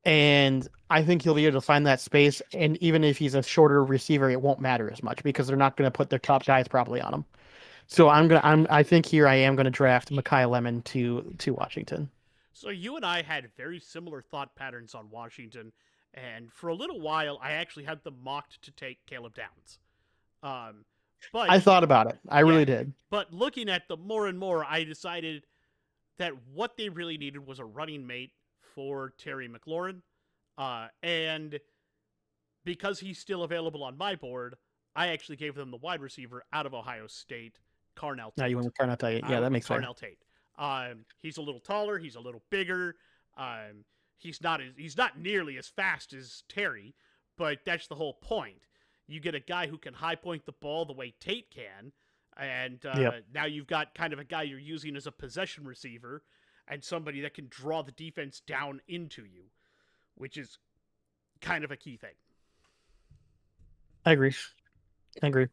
And I think he'll be able to find that space. And even if he's a shorter receiver, it won't matter as much because they're not going to put their top guys probably on him. So I think here I am going to draft Mekhi Lemon to Washington. So you and I had very similar thought patterns on Washington, and for a little while, I actually had them mocked to take Caleb Downs. But I thought about it. I really did. But looking at them more and more, I decided that what they really needed was a running mate for Terry McLaurin, and because he's still available on my board, I actually gave them the wide receiver out of Ohio State, Carnell Tate. Now you want to Carnell Tate? Yeah, that makes sense. Carnell Tate. He's a little taller. He's a little bigger. He's not nearly as fast as Terry, but that's the whole point. You get a guy who can high point the ball the way Tate can, and now you've got kind of a guy you're using as a possession receiver, and somebody that can draw the defense down into you, which is kind of a key thing. I agree. I agree.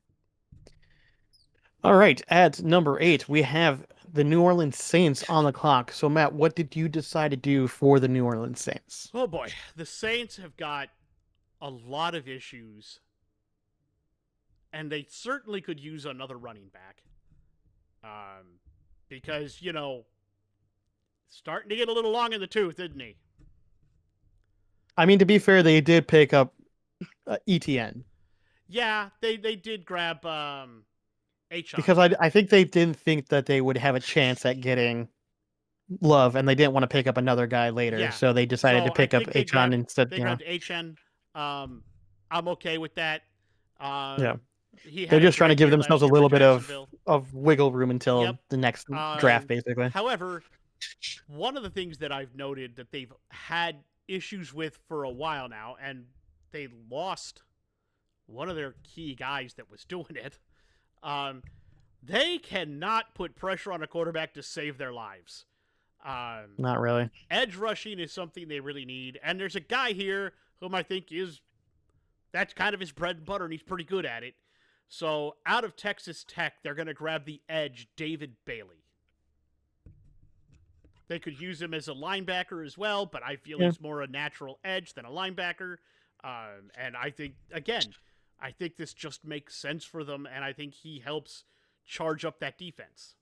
All right, at number 8, we have the New Orleans Saints on the clock. So, Matt, what did you decide to do for the New Orleans Saints? Oh boy, the Saints have got a lot of issues, and they certainly could use another running back. Um, because starting to get a little long in the tooth, isn't he? I mean, to be fair, they did pick up ETN Yeah, they did grab because Achon. I think they didn't think that they would have a chance at getting Love, and they didn't want to pick up another guy later, Yeah, so they decided to so I pick up think Achon instead. they grabbed Achon. Um, I'm okay with that. Yeah, Um, he they're had a just trying to great give year themselves last a year for little bit Jacksonville. of wiggle room Yep. until the next draft, Um, basically. However, one of the things that I've noted that they've had issues with for a while now, and they lost one of their key guys that was doing it. Um, they cannot put pressure on a quarterback to save their lives. Um, Not really. Edge rushing is something they really need, and there's a guy here whom I think is that's kind of his bread and butter, and he's pretty good at it. So out of Texas Tech, they're going to grab the edge, David Bailey. They could use him as a linebacker as well, but I feel Yeah. he's more a natural edge than a linebacker. And I think, again, I think this just makes sense for them, and I think he helps charge up that defense.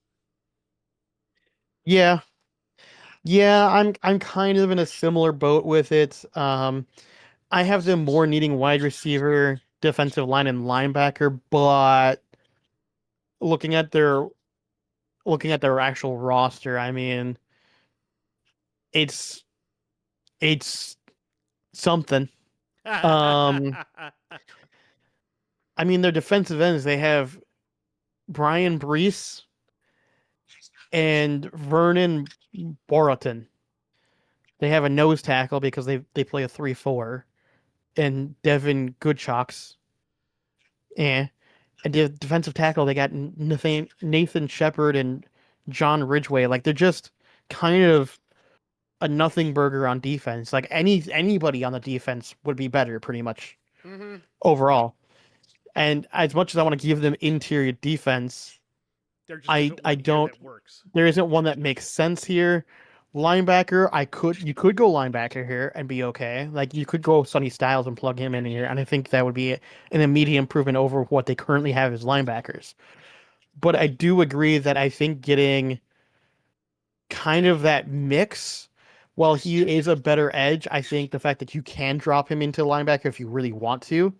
Yeah. Yeah, I'm kind of in a similar boat with it. I have them more needing wide receiver, defensive line, and linebacker, but looking at their looking at their actual roster, I mean, it's it's something. Um, I mean, their defensive ends, they have Brian Brees and Vernon Borotin. They have a nose tackle because they play a 3-4, and Devin Goodchocks. Eh. And the defensive tackle, they got Nathan Shepard and John Ridgway. Like they're just kind of a nothing burger on defense. Like anybody on the defense would be better, pretty much Mm-hmm. overall. And as much as I want to give them interior defense, There just I isn't I one here don't. that works. There isn't one that makes sense here. Linebacker, you could go linebacker here and be okay. Like you could go Sonny Styles and plug him in here, and I think that would be an immediate improvement over what they currently have as linebackers. But I do agree that I think getting kind of that mix, while he is a better edge, I think the fact that you can drop him into linebacker if you really want to,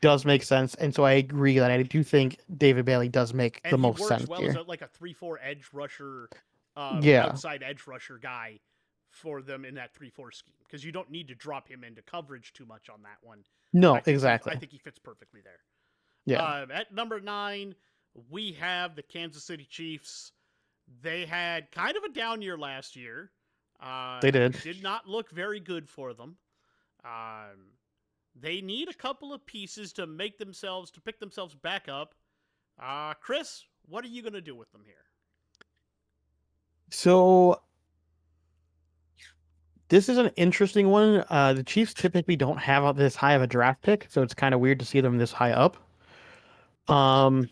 does make sense. And so I agree that I do think David Bailey does make And the he most works sense well as here. like a 3-4 edge rusher, Yeah. outside edge rusher guy for them in that 3-4 scheme because you don't need to drop him into coverage too much on that one. No, exactly. I think he fits perfectly there. Yeah. At number 9, we have the Kansas City Chiefs. They had kind of a down year last year. They did. Did not look very good for them. They need a couple of pieces to pick themselves back up. Chris, what are you going to do with them here? So this is an interesting one. The Chiefs typically don't have this high of a draft pick, so it's kind of weird to see them this high up. Um,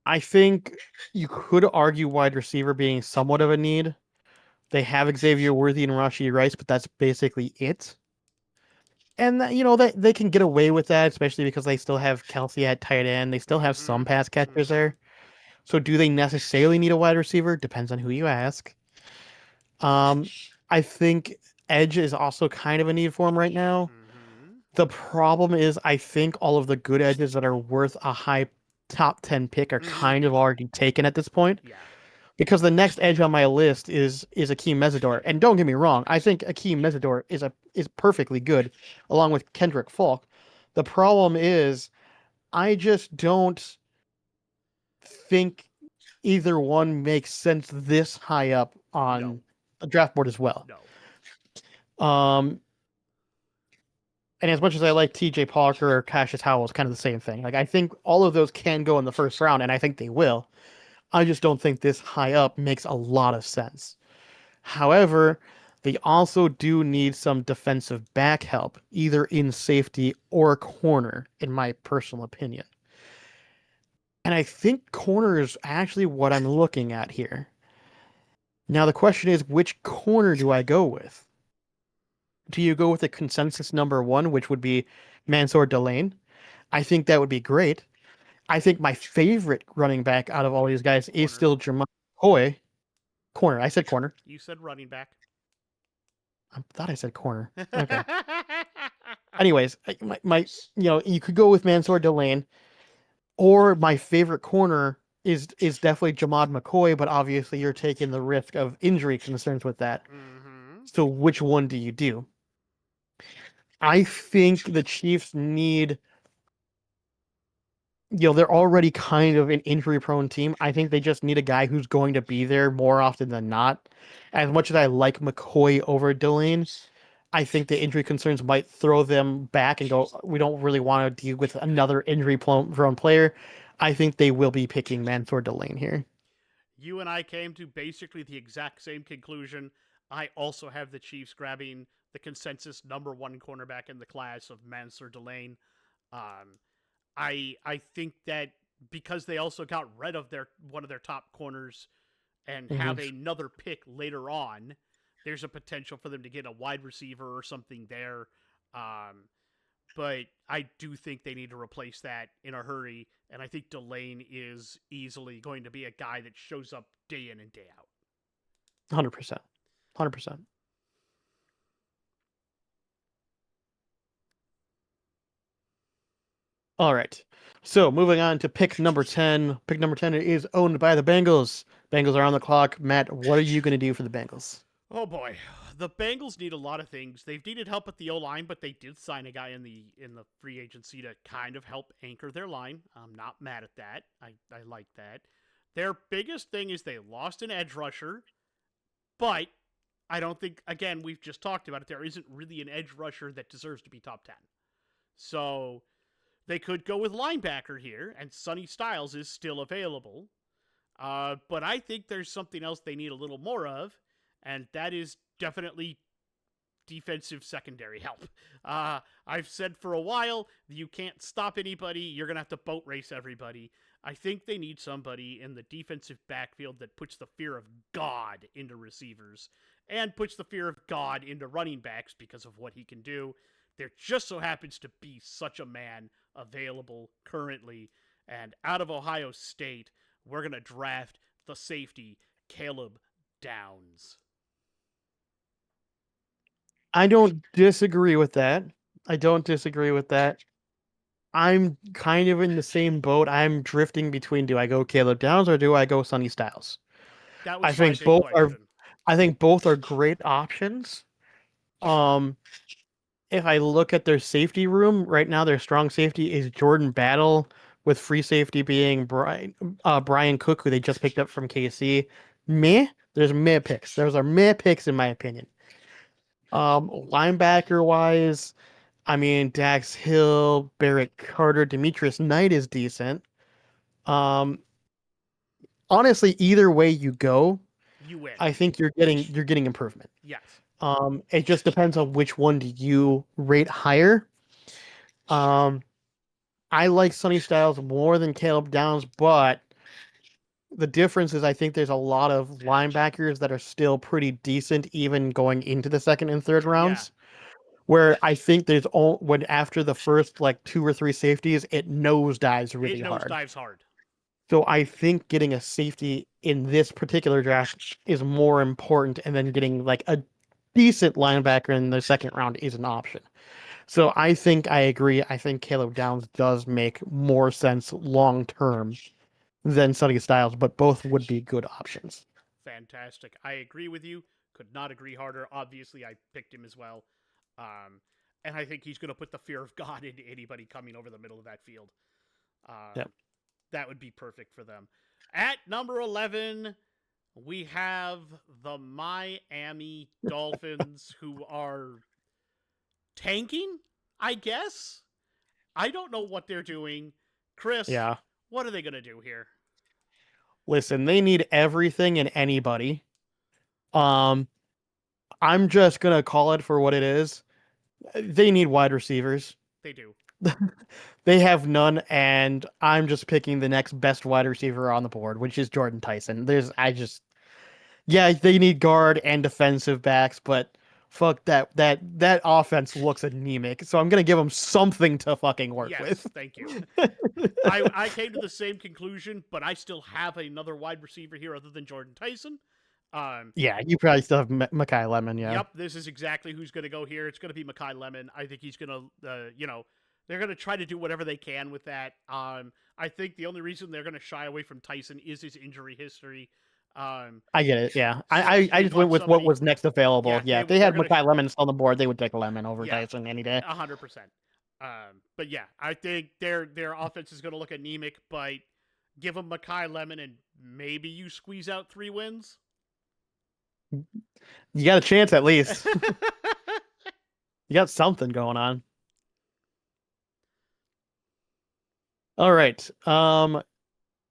I think you could argue wide receiver being somewhat of a need. They have Xavier Worthy and Rashee Rice, but that's basically it. And they can get away with that, especially because they still have Kelsey at tight end. They still have Mm-hmm. some pass catchers Mm-hmm. there. So do they necessarily need a wide receiver? Depends on who you ask. Um, I think edge is also kind of a need for him right now. Mm-hmm. The problem is, I think all of the good edges that are worth a high top 10 pick are Mm-hmm. kind of already taken at this point. Yeah. Because the next edge on my list is Akeem Mesidor. And don't get me wrong, I think Akeem Mesidor is perfectly good, along with Kendrick Falk. The problem is, I just don't think either one makes sense this high up No. on a draft board as well. No. Um, and as much as I like TJ Parker or Cassius Howell, it's kind of the same thing. Like I think all of those can go in the first round, and I think they will. I just don't think this high up makes a lot of sense. However, They also do need some defensive back help, either in safety or corner, in my personal opinion. And I think corner is actually what I'm looking at here. Now, the question is, which corner do I go with? Do you go with the consensus number one, which would be Mansour Delane? I think that would be great. I think my favorite running back out of all these guys is Corner. still Jamal Hoy. Corner. I said corner. You said running back. I thought I said corner. Okay. Anyways, you could go with Mansour Delane, or my favorite corner is definitely Jamad McCoy, but obviously you're taking the risk of injury concerns with that. Mm-hmm. So which one do you do? I think the Chiefs need, they're already kind of an injury prone team. I think they just need a guy who's going to be there more often than not. As much as I like McCoy over Delane, I think the injury concerns might throw them back and go, we don't really want to deal with another injury prone player. I think they will be picking Mansour Delane here. You and I came to basically the exact same conclusion. I also have the Chiefs grabbing the consensus number one cornerback in the class of Mansour Delane. Um, I think that because they also got rid of their one of their top corners and Mhm. have another pick later on, there's a potential for them to get a wide receiver or something there. Um, but I do think they need to replace that in a hurry. And I think Delane is easily going to be a guy that shows up day in and day out. 100%. 100%. All right. So moving on to pick number 10. Pick number 10 is owned by the Bengals. Bengals are on the clock. Matt, what are you going to do for the Bengals? Oh boy, the Bengals need a lot of things. They've needed help at the O line, but they did sign a guy in the free agency to kind of help anchor their line. I'm not mad at that. I like that. Their biggest thing is they lost an edge rusher, but I don't think again we've just talked about it. There isn't really an edge rusher that deserves to be top 10. So they could go with linebacker here, and Sonny Styles is still available. But I think there's something else they need a little more of, and that is definitely defensive secondary help. I've said for a while, you can't stop anybody. You're going to have to boat race everybody. I think they need somebody in the defensive backfield that puts the fear of God into receivers and puts the fear of God into running backs because of what he can do. There just so happens to be such a man available currently. And out of Ohio State, we're going to draft the safety, Caleb Downs. I don't disagree with that. I don't disagree with that. I'm kind of in the same boat. I'm drifting between, do I go Caleb Downs or do I go Sonny Styles? That I was my think big both are question. I think both are great options. Um, if I look at their safety room right now, their strong safety is Jordan Battle, with free safety being Brian Cook, who they just picked up from KC. Meh. There's meh picks. Those are meh picks in my opinion. Linebacker wise, I mean Dax Hill, Barrett Carter, Demetrius Knight is decent. Um, honestly, either way you go, You win. I think you're getting improvement. Yes. It just depends on which one do you rate higher. Um, I like Sonny Styles more than Caleb Downs, but the difference is I think there's a lot of linebackers that are still pretty decent, even going into the second and third Yeah. rounds. Where I think there's all when after the first like two or three safeties, it nosedives It really hard. nosedives hard. So I think getting a safety in this particular draft is more important, and then getting like a decent linebacker in the second round is an option. So I think I agree. I think Caleb Downs does make more sense long term than Sonny Styles, but both would be good options. Fantastic. I agree with you. Could not agree harder. Obviously, I picked him as well. Um, and I think he's going to put the fear of God into anybody coming over the middle of that field. Yep. That would be perfect for them. At number 11, we have the Miami Dolphins, who are tanking, I guess. I don't know what they're doing. Chris, Yeah. what are they going to do here? Listen, they need everything and anybody. Um, I'm just gonna call it for what it is. They need wide receivers. They do. They have none, and I'm just picking the next best wide receiver on the board, which is Jordan Tyson. Yeah, they need guard and defensive backs, but fuck that offense looks anemic. So I'm gonna give them something to fucking work Yes, with. thank you. I came to the same conclusion, but I still have another wide receiver here other than Jordan Tyson. Yeah, you probably still have Makai Lemon, yeah. Yep, this is exactly who's going to go here. It's going to be Makai Lemon. I think he's going to, they're going to try to do whatever they can with that. I think the only reason they're going to shy away from Tyson is his injury history. I get it, yeah. So I they just went want with what somebody. was next available. Yeah, Yeah, if they they're had going to. Makai Lemon on the board, they would take Lemon over Yeah, Tyson any day. 100%. But yeah, I think their offense is going to look anemic, but give them Makai Lemon and maybe you squeeze out 3 wins. You got a chance at least. You got something going on. All right.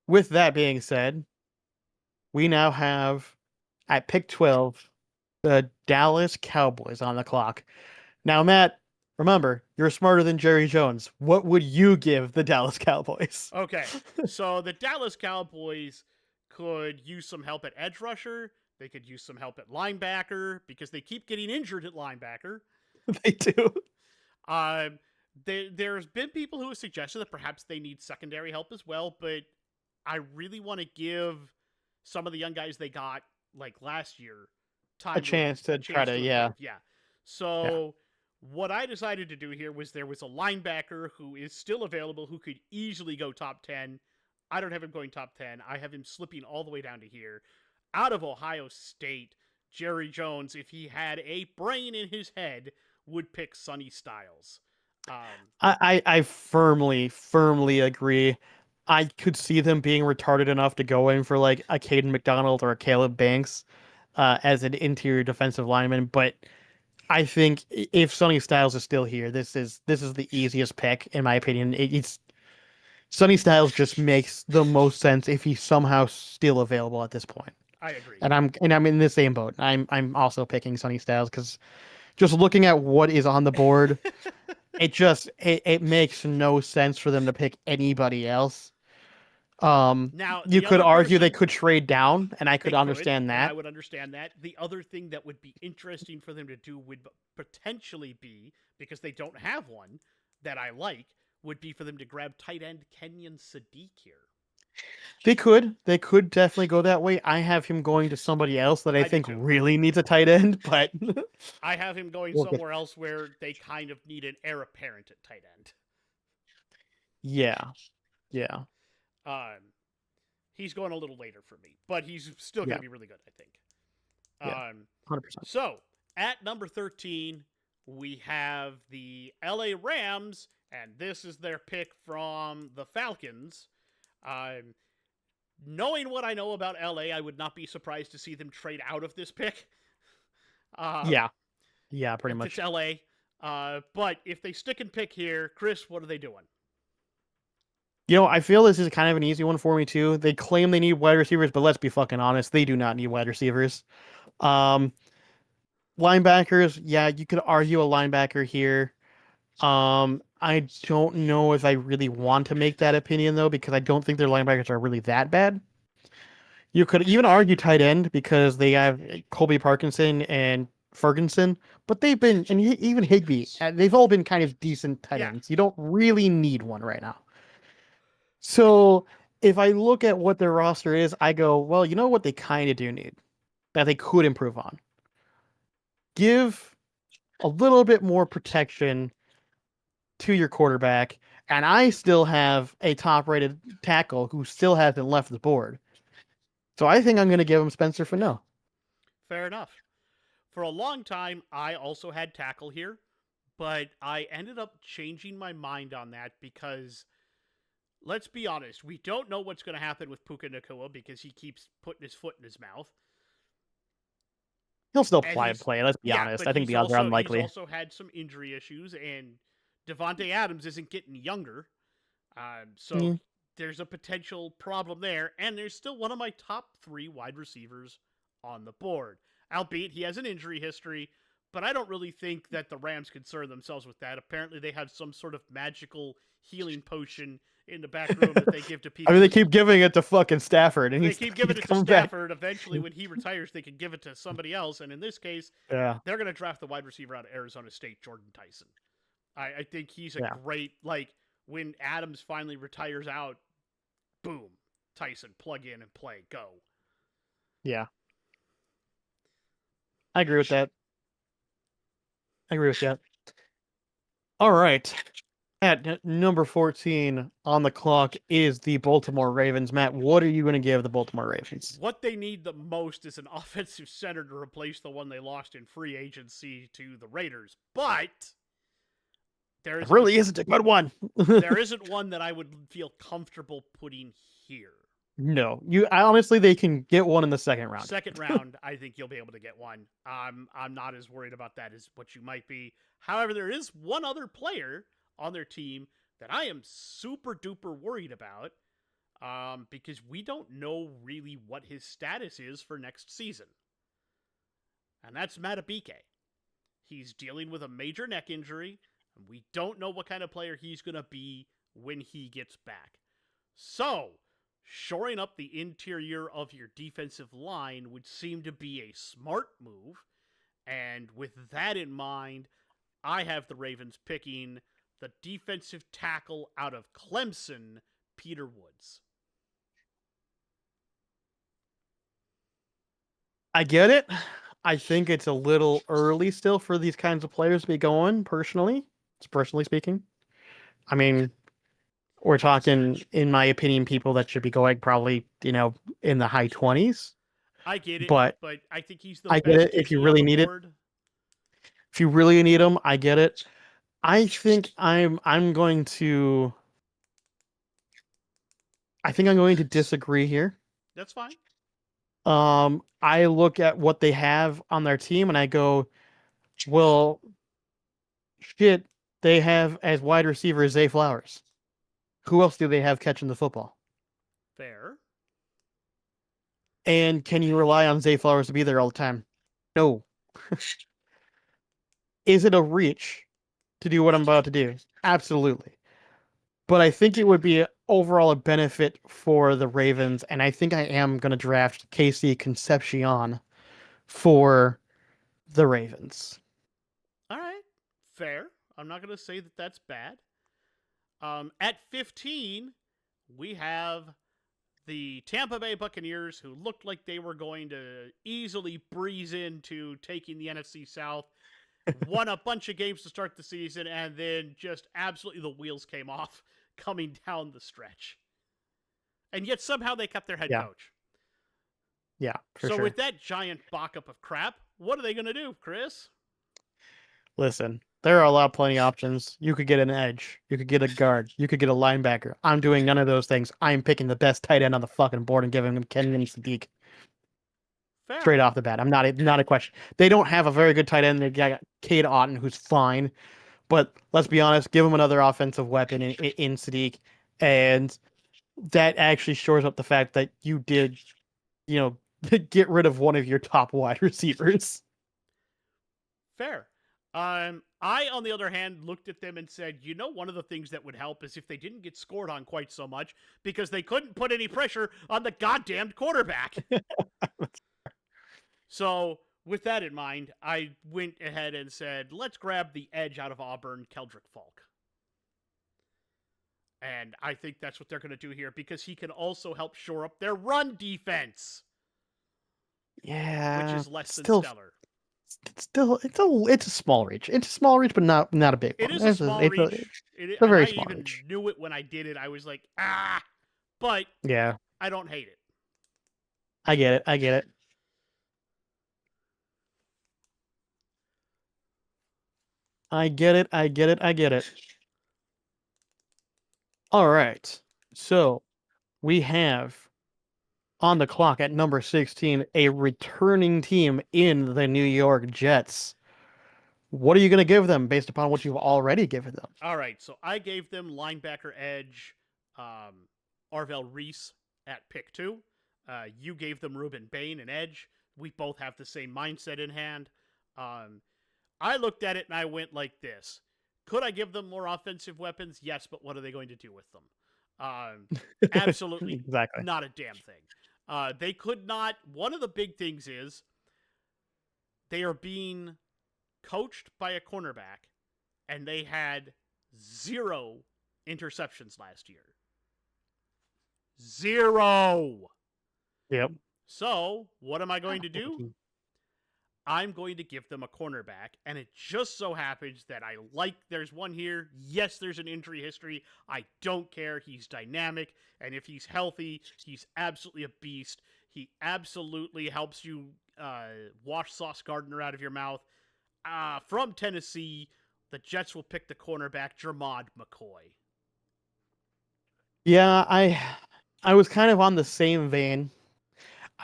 With that being said, we now have at pick 12 the Dallas Cowboys on the clock. Now, Matt, remember, you're smarter than Jerry Jones. What would you give the Dallas Cowboys? Okay, so the Dallas Cowboys could use some help at edge rusher. They could use some help at linebacker because they keep getting injured at linebacker. They do. Um, there's been people who have suggested that perhaps they need secondary help as well, but I really want to give some of the young guys they got like last year A chance to try to, yeah. improve. Yeah. So what I decided to do here was there was a linebacker who is still available who could easily go top 10. I don't have him going top 10. I have him slipping all the way down to here. Out of Ohio State, Jerry Jones, if he had a brain in his head, would pick Sonny Styles. I firmly agree. I could see them being retarded enough to go in for like a Caden McDonald or a Caleb Banks as an interior defensive lineman, but I think if Sonny Styles is still here, this is the easiest pick in my opinion. It's Sonny Styles just makes the most sense if he's somehow still available at this point. I agree. And I'm in the same boat. I'm also picking Sonny Styles because just looking at what is on the board, it makes no sense for them to pick anybody else. Now, You the could other argue they person, could trade down, and I they could understand and I that. would understand that. The other thing that would be interesting for them to do would potentially be, because they don't have one that I like, would be for them to grab tight end Kenyon Sadiq here. They could definitely go that way. I have him going to somebody else that I I do think too. really needs a tight end, but I have him going we'll get. somewhere else where they kind of need an heir apparent at tight end. Yeah, yeah, He's going a little later for me, but he's still going yeah, to be really good, I think. yeah, 100%. So at number 13, we have the LA Rams, and this is their pick from the Falcons. Knowing what I know about LA, I would not be surprised to see them trade out of this pick. Yeah, yeah, pretty If much. it's LA. But if they stick and pick here, Chris, what are they doing? I feel this is kind of an easy one for me too. They claim they need wide receivers, but let's be fucking honest, they do not need wide receivers. Um, Linebackers, yeah, you could argue a linebacker here. I don't know if I really want to make that opinion though, because I don't think their linebackers are really that bad. You could even argue tight end because they have Colby Parkinson and Ferguson, but they've been, and even Higbee, they've all been kind of decent tight Yeah. ends. You don't really need one right now. So if I look at what their roster is, I go, well, you know what they kind of do need that they could improve on? Give a little bit more protection to your quarterback, and I still have a top-rated tackle who still hasn't left the board. So I think I'm going to give him Spencer Fano. Fair enough. For a long time, I also had tackle here, but I ended up changing my mind on that because, let's be honest, we don't know what's going to happen with Puka Nacua because he keeps putting his foot in his mouth. He'll still And play. Let's be honest. I think the odds are unlikely. He's also had some injury issues, and Devontae Adams isn't getting younger. So there's a potential problem there, and there's still one of my top 3 wide receivers on the board. albeit he has an injury history. But I don't really think that the Rams concern themselves with that. Apparently, they have some sort of magical healing potion in the back room that they give to I people. mean, they keep giving it to fucking Stafford, and They he's keep giving it to coming back. Stafford. Eventually, when he retires, they can give it to somebody else. And in this case, Yeah, they're going to draft the wide receiver out of Arizona State, Jordan Tyson. I think he's a yeah. great, like, when Adams finally retires out, boom, Tyson, plug in and play, go. Yeah. I agree with that. I agree with that. All right. At number 14 on the clock is the Baltimore Ravens. Matt, what are you going to give the Baltimore Ravens? What they need the most is an offensive center to replace the one they lost in free agency to the Raiders. But there It isn't really isn't a good one. there isn't one that I would feel comfortable putting here. No, honestly, they can get one in the second round. Second round, I think you'll be able to get one. I'm not as worried about that as what you might be. However, there is one other player on their team that I am super duper worried about because we don't know really what his status is for next season. And that's Matabike. He's dealing with a major neck injury, and we don't know what kind of player he's going to be when he gets back. So, shoring up the interior of your defensive line would seem to be a smart move. And with that in mind, I have the Ravens picking the defensive tackle out of Clemson, Peter Woods. I get it. I think it's a little early still for these kinds of players to be going, personally. It's personally speaking. I mean, we're talking, in my opinion, people that should be going probably, in the high 20s. I get it, But but I think he's the I get best it if you DB on really the need it. board. If you really need them, I get it. I think I'm going to disagree here. That's fine. I look at what they have on their team and I go, well, shit, they have as wide receiver Zay Flowers. Who else do they have catching the football? Fair. And can you rely on Zay Flowers to be there all the time? No. Is it a reach to do what I'm about to do? Absolutely. But I think it would be overall a benefit for the Ravens, and I think I am going to draft Casey Concepcion for the Ravens. All right. Fair. I'm not going to say that that's bad. At 15, we have the Tampa Bay Buccaneers, who looked like they were going to easily breeze into taking the NFC South, won a bunch of games to start the season, and then just absolutely the wheels came off coming down the stretch. And yet somehow they kept their head coach. Yeah, for so sure. with that giant backup of crap, what are they going to do, Chris? Listen, there are a lot of plenty of options. You could get an edge. You could get a guard. You could get a linebacker. I'm doing none of those things. I'm picking the best tight end on the fucking board and giving him Kenyon Sadiq. Fair. Straight off the bat. I'm not a question. They don't have a very good tight end. They got Cade Otton, who's fine. But let's be honest, give him another offensive weapon in Sadiq. And that actually shores up the fact that you did, get rid of one of your top wide receivers. Fair. I, on the other hand, looked at them and said, one of the things that would help is if they didn't get scored on quite so much because they couldn't put any pressure on the goddamn quarterback. So, with that in mind, I went ahead and said, let's grab the edge out of Auburn, Keldrick Falk. And I think that's what they're going to do here because he can also help shore up their run defense. Yeah. Which is less than stellar. It's a small reach. It's a small reach, but not a big one. It is a small reach. It's a very small reach. I even reach. knew it when I did it. I was like, but yeah, I don't hate it. I get it. I get it. All right. So we have on the clock at number 16 a returning team in the New York Jets. What are you going to give them based upon what you've already given them? All right. So I gave them linebacker edge Arvell Reese at pick 2. You gave them Ruben Bain an edge. we both have the same mindset in hand. Um, I looked at it and I went like this. Could I give them more offensive weapons? Yes, but what are they going to do with them? Absolutely Exactly. not a damn thing. They could not. One of the big things is they are being coached by a cornerback, and they had 0 interceptions last year. 0. Yep. So, what am I going to do? I'm going to give them a cornerback, and it just so happens that there's one here. Yes, there's an injury history. I don't care. He's dynamic, and if he's healthy, he's absolutely a beast. He absolutely helps you wash Sauce Gardner out of your mouth. From Tennessee, the Jets will pick the cornerback, Jermod McCoy. Yeah, I was kind of on the same vein.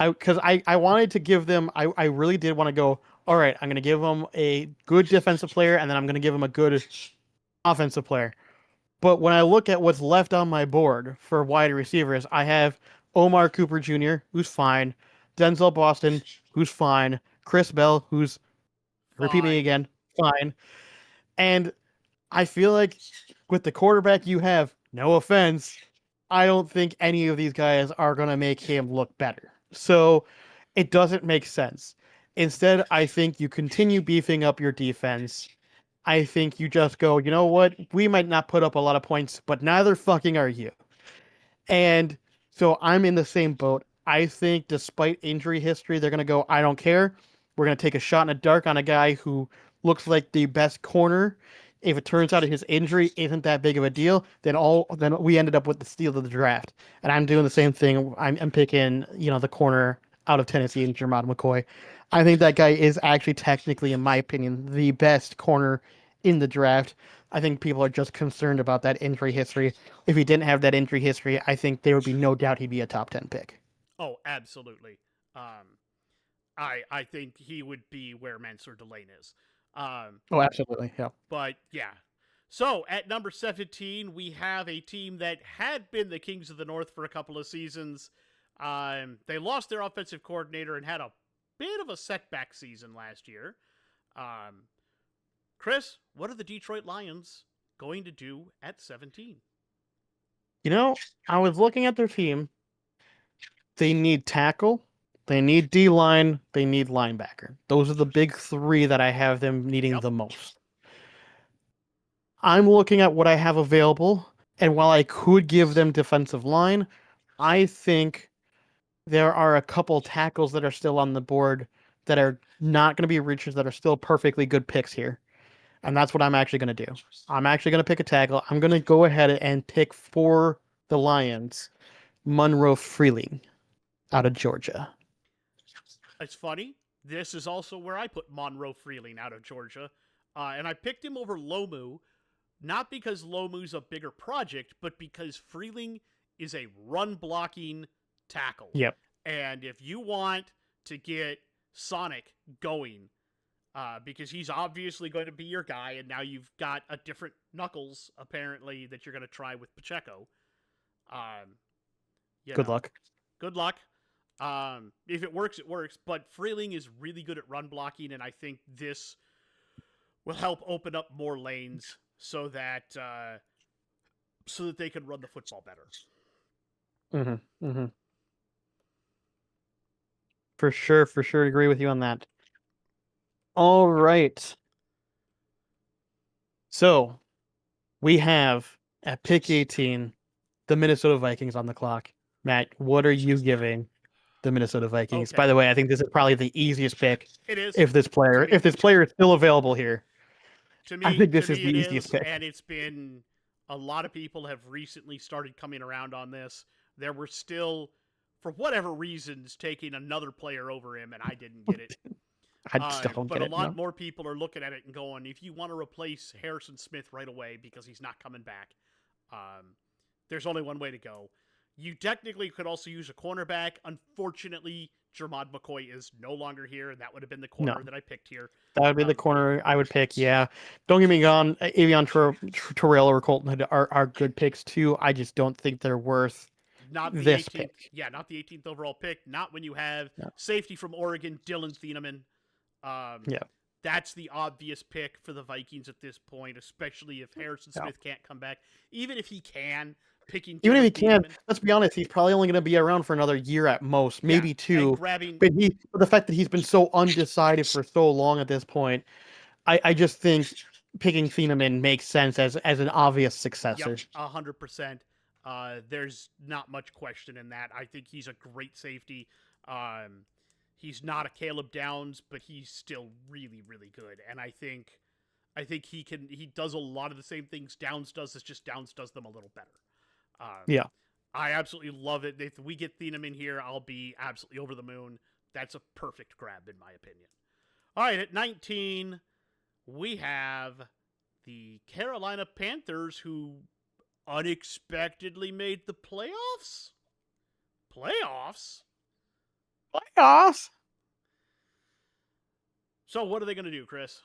Because I wanted to give them, I really did want to go, all right, I'm going to give them a good defensive player, and then I'm going to give them a good offensive player. But when I look at what's left on my board for wide receivers, I have Omar Cooper Jr., who's fine, Denzel Boston, who's fine, Chris Bell, who's, repeat me Fine. again, fine. And I feel like with the quarterback you have, no offense, I don't think any of these guys are going to make him look better. So it doesn't make sense. Instead, I think you continue beefing up your defense. I think you just go, you know what? We might not put up a lot of points, but neither fucking are you. And so I'm in the same boat. I think despite injury history, they're going to go, I don't care. We're going to take a shot in the dark on a guy who looks like the best corner. If it turns out his injury isn't that big of a deal, then we ended up with the steal of the draft. And I'm doing the same thing. I'm picking, the corner out of Tennessee and Jermod McCoy. I think that guy is actually technically, in my opinion, the best corner in the draft. I think people are just concerned about that injury history. If he didn't have that injury history, I think there would be no doubt he'd be a top 10 pick. Oh, absolutely. I think he would be where Mansour Delane is. Um, Oh, absolutely. Yeah. but yeah. So at number 17, we have a team that had been the Kings of the North for a couple of seasons. They lost their offensive coordinator and had a bit of a setback season last year. Chris, what are the Detroit Lions going to do at 17? I was looking at their team. They need tackle, they need D line, they need linebacker. Those are the big three that I have them needing Yep. the most. I'm looking at what I have available, and while I could give them defensive line, I think there are a couple tackles that are still on the board that are not going to be reaches that are still perfectly good picks here. And that's what I'm actually going to do. I'm actually going to pick a tackle. I'm going to go ahead and pick for the Lions Monroe Freeling out of Georgia. It's funny. This is also where I put Monroe Freeling out of Georgia. And I picked him over Lomu, not because Lomu's a bigger project, but because Freeling is a run blocking tackle. Yep. And if you want to get Sonic going, because he's obviously going to be your guy, and now you've got a different Knuckles, apparently, that you're going to try with Pacheco. Good luck. Good luck. If it works, it works. But Freeling is really good at run blocking, and I think this will help open up more lanes so that they can run the football better. Mm-hmm. Mm-hmm. For sure, agree with you on that. All right. So we have at pick 18 the Minnesota Vikings on the clock. Matt, what are you giving the Minnesota Vikings? Okay. By the way, I think this is probably the easiest pick. It is. If this player is still available here. I think this is the easiest pick. And it's been a lot of people have recently started coming around on this. There were still, for whatever reasons, taking another player over him, and I didn't get it. I just don't but get a it. lot more people are looking at it and going, if you want to replace Harrison Smith right away because he's not coming back, there's only one way to go. You technically could also use a cornerback. Unfortunately, Jermod McCoy is no longer here, and that would have been the corner that I picked here. That would be the corner I would pick, yeah. Don't get me wrong, Avion Terrell or Colton are good picks too. I just don't think they're worth not the this 18th. pick. Yeah, not the 18th overall pick. Not when you have Yeah. safety from Oregon, Dylan Thieneman. Yeah. That's the obvious pick for the Vikings at this point, especially if Harrison Yeah. Smith can't come back. Even if he can, picking Even if Dylan he can, Thieneman. let's be honest, he's probably only going to be around for another year at most, Yeah, maybe and 2. grabbing. But the fact that he's been so undecided for so long at this point, I just think picking Thieneman makes sense as an obvious successor. Yep, 100%. There's not much question in that. I think he's a great safety. He's not a Caleb Downs, but he's still really, really good. And I think he does a lot of the same things Downs does. It's just Downs does them a little better. Yeah. I absolutely love it. If we get Thieneman here, I'll be absolutely over the moon. That's a perfect grab, in my opinion. All right, at 19, we have the Carolina Panthers, who unexpectedly made the playoffs. Playoffs? Playoffs? So what are they going to do, Chris?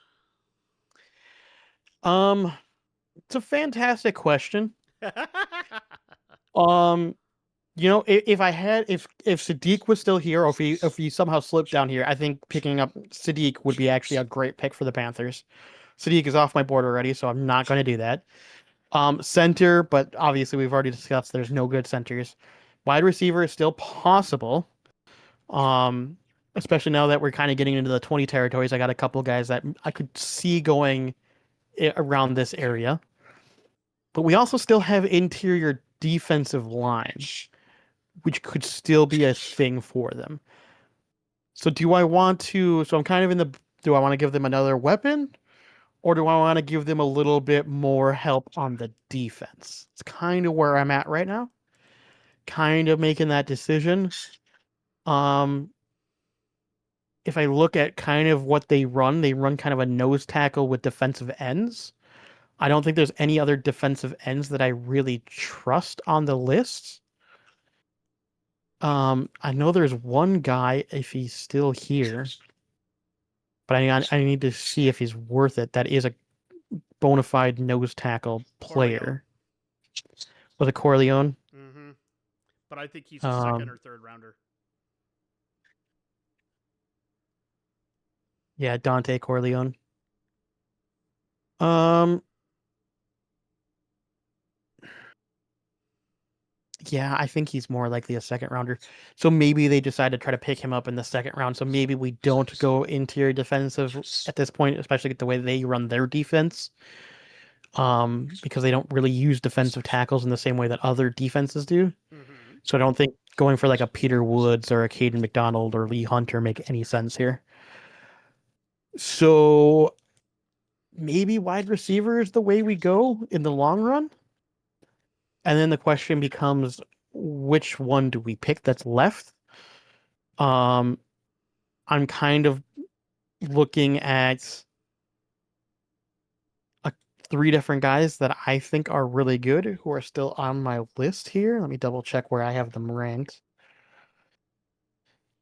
It's a fantastic question. If Sadiq was still here, or if he somehow slipped down here, I think picking up Sadiq would be actually a great pick for the Panthers. Sadiq is off my board already, so I'm not going to do that. Center, but obviously we've already discussed there's no good centers. Wide receiver is still possible. Especially now that we're kind of getting into the 20 territories, I got a couple guys that I could see going around this area. But we also still have interior defensive line, which could still be a thing for them. So do I want to? So I'm kind of in the. Do I want to give them another weapon, or do I want to give them a little bit more help on the defense? It's kind of where I'm at right now. Kind of making that decision. Um, if I look at kind of what they run kind of a nose tackle with defensive ends. I don't think there's any other defensive ends that I really trust on the list. I know there's one guy, if he's still here, but I need to see if he's worth it. That is a bona fide nose tackle player. Was it Corleone? Mm-hmm. But I think he's a second or third rounder. Yeah, Dante Corleone. Um, yeah, I think he's more likely a second rounder. So maybe they decide to try to pick him up in the second round. So maybe we don't go interior defensive at this point, especially with the way they run their defense. Because they don't really use defensive tackles in the same way that other defenses do. Mm-hmm. So I don't think going for like a Peter Woods or a Caden McDonald or Lee Hunter make any sense here. So maybe wide receiver is the way we go in the long run. And then the question becomes, which one do we pick that's left? I'm kind of looking at 3 different guys that I think are really good who are still on my list here. Let me double check where I have them ranked.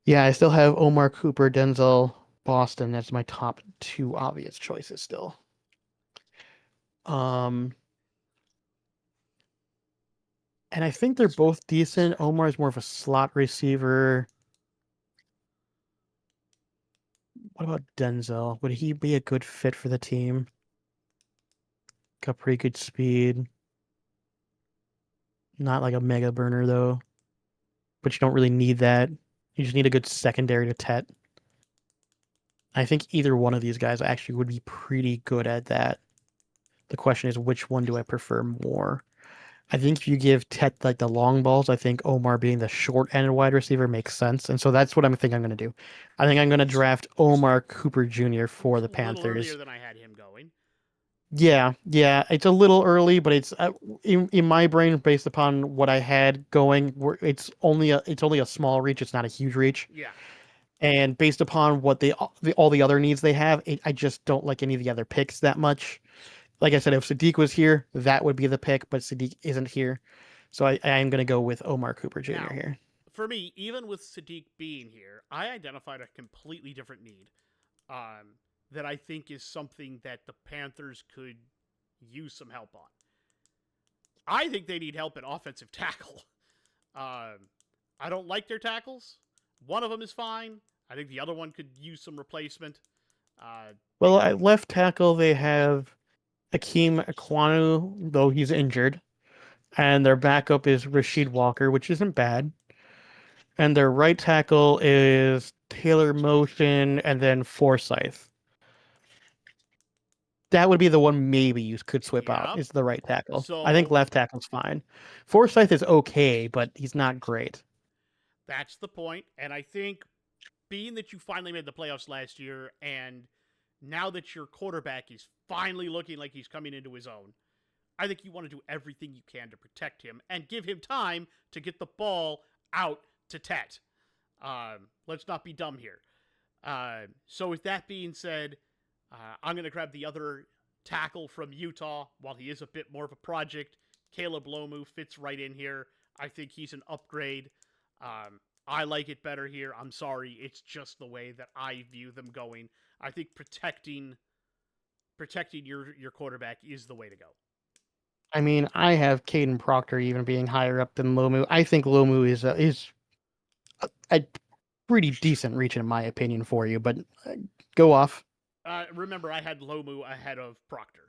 Yeah, I still have Omar Cooper, Denzel, Boston. That's my top 2 obvious choices still. And I think they're both decent. Omar is more of a slot receiver. What about Denzel? Would he be a good fit for the team? Got pretty good speed. Not like a mega burner though. But you don't really need that. You just need a good secondary to Tet. I think either one of these guys actually would be pretty good at that. The question is, which one do I prefer more? I think if you give Tet like the long balls, I think Omar being the short end wide receiver makes sense. And so that's what I'm going to do. I think I'm going to draft Omar Cooper Jr. for the A little earlier Panthers. than I had him going. Yeah, it's a little early, but it's in my brain based upon what I had going. It's only a small reach. It's not a huge reach. Yeah. And based upon what all the other needs they have, I just don't like any of the other picks that much. Like I said, if Sadiq was here, that would be the pick, but Sadiq isn't here. So I am going to go with Omar Cooper Jr. Now, here. for me, even with Sadiq being here, I identified a completely different need that I think is something that the Panthers could use some help on. I think they need help at offensive tackle. Um, I don't like their tackles. One of them is fine. I think the other one could use some replacement. They Well, at left tackle they have Akeem Ekwonu, though he's injured, and their backup is Rasheed Walker, which isn't bad. And their right tackle is Taylor Motion and then Forsyth. That would be the one maybe you could swip out yeah. is the right tackle. I think So left tackle's fine. Forsyth is okay, but he's not great. that's the point. And I think being that you finally made the playoffs last year and now that your quarterback is finally looking like he's coming into his own, I think you want to do everything you can to protect him and give him time to get the ball out to Tet. Let's not be dumb here. So with that being said, I'm going to grab the other tackle from Utah. While he is a bit more of a project, Caleb Lomu fits right in here. I think he's an upgrade. I like it better here. I'm sorry, it's just the way that I view them going. I think protecting your quarterback is the way to go. I mean, I have Caden Proctor even being higher up than Lomu. I think Lomu is a pretty decent reach in my opinion for you, but go off. Remember, I had Lomu ahead of Proctor.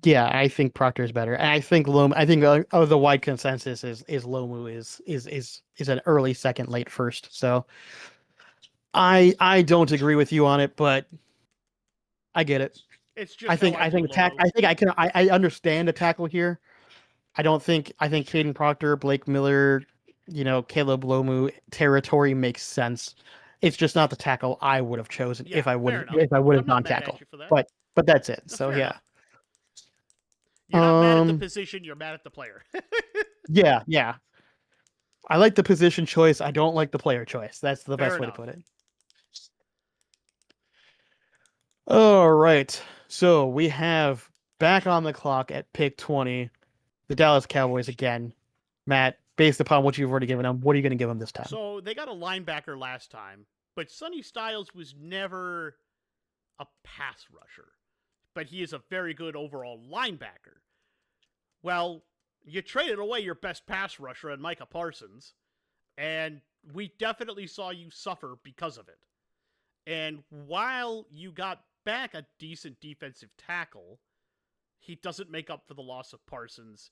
Yeah, I think Proctor is better. And I think Lomu. I think the wide consensus is Lomu is an early second, late first. So I don't agree with you on it, but I get it. It's just how I view Lomu. I understand a tackle here. I think Caden Proctor, Blake Miller, Caleb Lomu territory makes sense. It's just not the tackle I would have chosen Yeah, fair enough. if I would I'm have not gone mad tackle. at you for that. But that's it. No, So fair yeah. enough. You're not mad at the Um position. You're mad at the player. yeah. I like the position choice. I don't like the player choice. That's the Fair best way to enough. put it. All right. So we have back on the clock at pick 20, the Dallas Cowboys again. Matt, based upon what you've already given them, what are you going to give them this time? So they got a linebacker last time, but Sonny Styles was never a pass rusher, but he is a very good overall linebacker. Well, you traded away your best pass rusher and Micah Parsons, and we definitely saw you suffer because of it. And while you got back a decent defensive tackle, he doesn't make up for the loss of Parsons.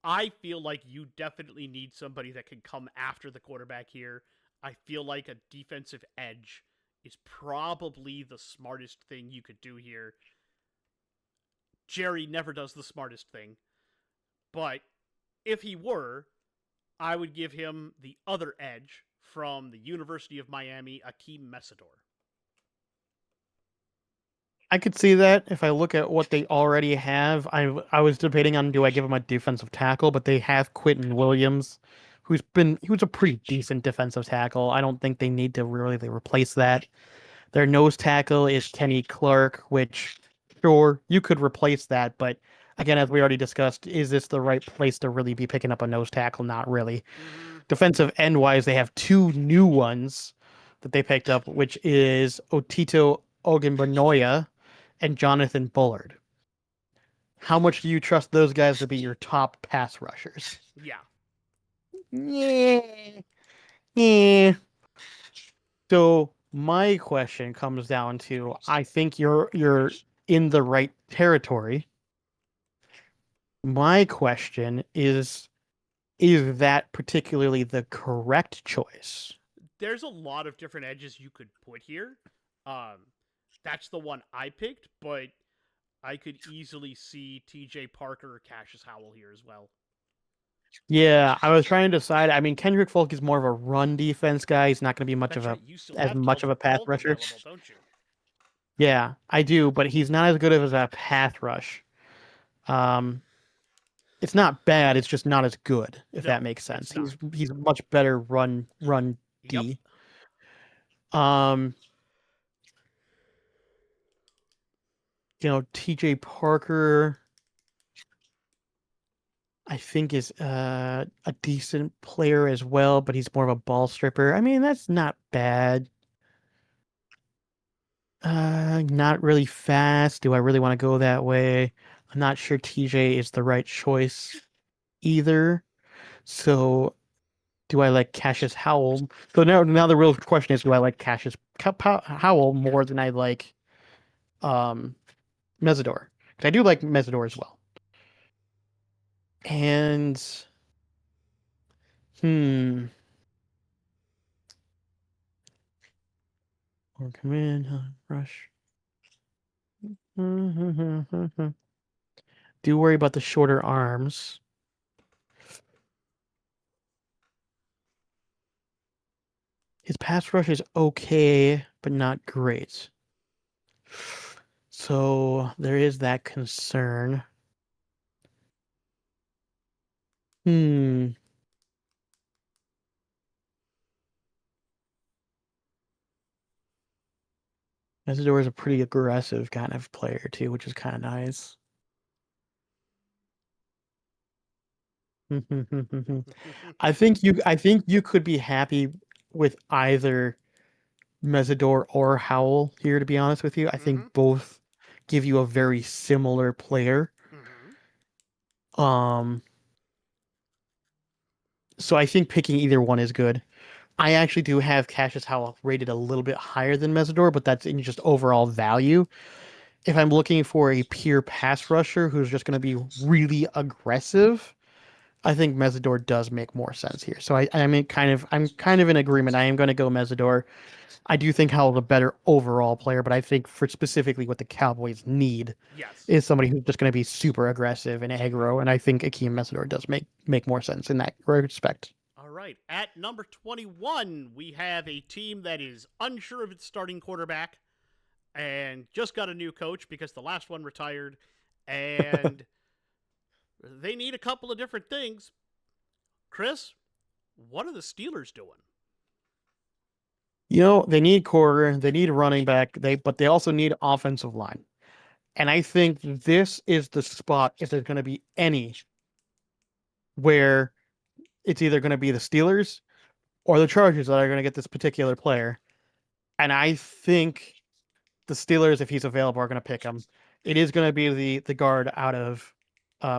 I feel like you definitely need somebody that can come after the quarterback here. I feel like a defensive edge is probably the smartest thing you could do here. Jerry never does the smartest thing, but if he were, I would give him the other edge from the University of Miami, Akeem Messidor. I could see that if I look at what they already have. I was debating on do I give him a defensive tackle, but they have Quentin Williams, who's a pretty decent defensive tackle. I don't think they need to really replace that. Their nose tackle is Kenny Clark, which sure you could replace that, but again, as we already discussed, is this the right place to really be picking up a nose tackle? Not really. Mm-hmm. Defensive end wise, they have two new ones that they picked up, which is Otito Ogunbonoya and Jonathan Bullard. How much do you trust those guys to be your top pass rushers? Yeah. Yeah. Yeah. So my question comes down to I think you're in the right territory. My question is that particularly the correct choice? There's a lot of different edges you could put here. Um, that's the one I picked, but I could easily see TJ Parker or Cassius Howell here as well. Yeah, I was trying to decide. I mean, Kendrick Folk is more of a run defense guy. He's not going to be That's right. You still as have much of a Kelvin pass Polk rusher. available, don't you? Yeah, I do, but he's not as good as a pass rush. Um, it's not bad. It's just not as good, if that No, makes sense. it's not. He's much better run Yep. D. Um, TJ Parker, I think is a decent player as well, but he's more of a ball stripper. I mean, that's not bad. Not really fast. Do I really want to go that way? I'm not sure TJ is the right choice either. So do I like Cassius Howell? So now the real question is, do I like Howell more than I like um Mesidor? Because I do like Mesidor as well. And hmm, or come in, rush. Do worry about the shorter arms. His pass rush is okay, but not great. So there is that concern. Hmm. Mesidor is a pretty aggressive kind of player too, which is kind of nice. I think you could be happy with either Mesidor or Howl here, to be honest with you. I think Mm-hmm. both give you a very similar player. Mm-hmm. Um, so I think picking either one is good. I actually do have Cassius Howell rated a little bit higher than Mesidor, but that's in just overall value. If I'm looking for a pure pass rusher who's just going to be really aggressive, I think Mesidor does make more sense here. So I'm kind of in agreement. I am going to go Mesidor. I do think Howell's a better overall player, but I think for specifically what the Cowboys need Yes. is somebody who's just going to be super aggressive and aggro, and I think Akeem Mesidor does make more sense in that respect. All right. At number 21, we have a team that is unsure of its starting quarterback and just got a new coach because the last one retired. And they need a couple of different things. Chris, what are the Steelers doing? They need quarter, they need a running back, but they also need offensive line. And I think this is the spot, if there's going to be any, where it's either going to be the Steelers or the Chargers that are going to get this particular player. And I think the Steelers, if he's available, are going to pick him. It is going to be the guard out of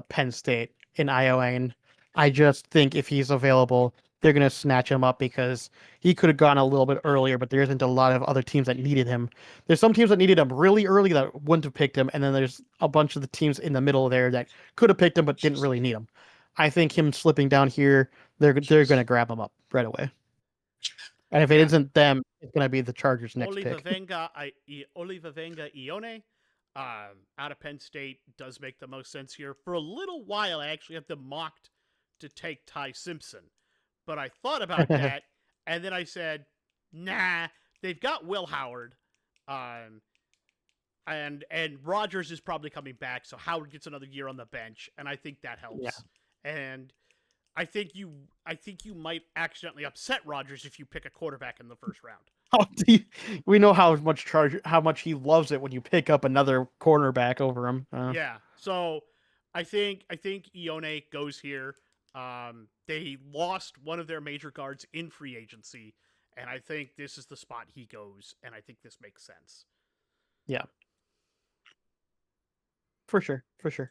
Penn State in Iowa. I just think if he's available, they're going to snatch him up because he could have gone a little bit earlier, but there isn't a lot of other teams that needed him. There's some teams that needed him really early that wouldn't have picked him, and then there's a bunch of the teams in the middle there that could have picked him but didn't really need him. I think him slipping down here, they're going to grab him up right away. And if it Yeah. isn't them, it's going to be the Chargers' next Oliva pick. Venga, Oliva Venga Ione out of Penn State does make the most sense here. For a little while, I actually had them mocked to take Ty Simpson. But I thought about that, and then I said, nah, they've got Will Howard. Um, and Rogers is probably coming back, so Howard gets another year on the bench, and I think that Yeah. helps. And I think you might accidentally upset Rogers if you pick a quarterback in the first round. We know how much he loves it when you pick up another cornerback over him. Yeah. So I think Ione goes here. They lost one of their major guards in free agency, and I think this is the spot he goes, and I think this makes sense. Yeah, for sure, for sure.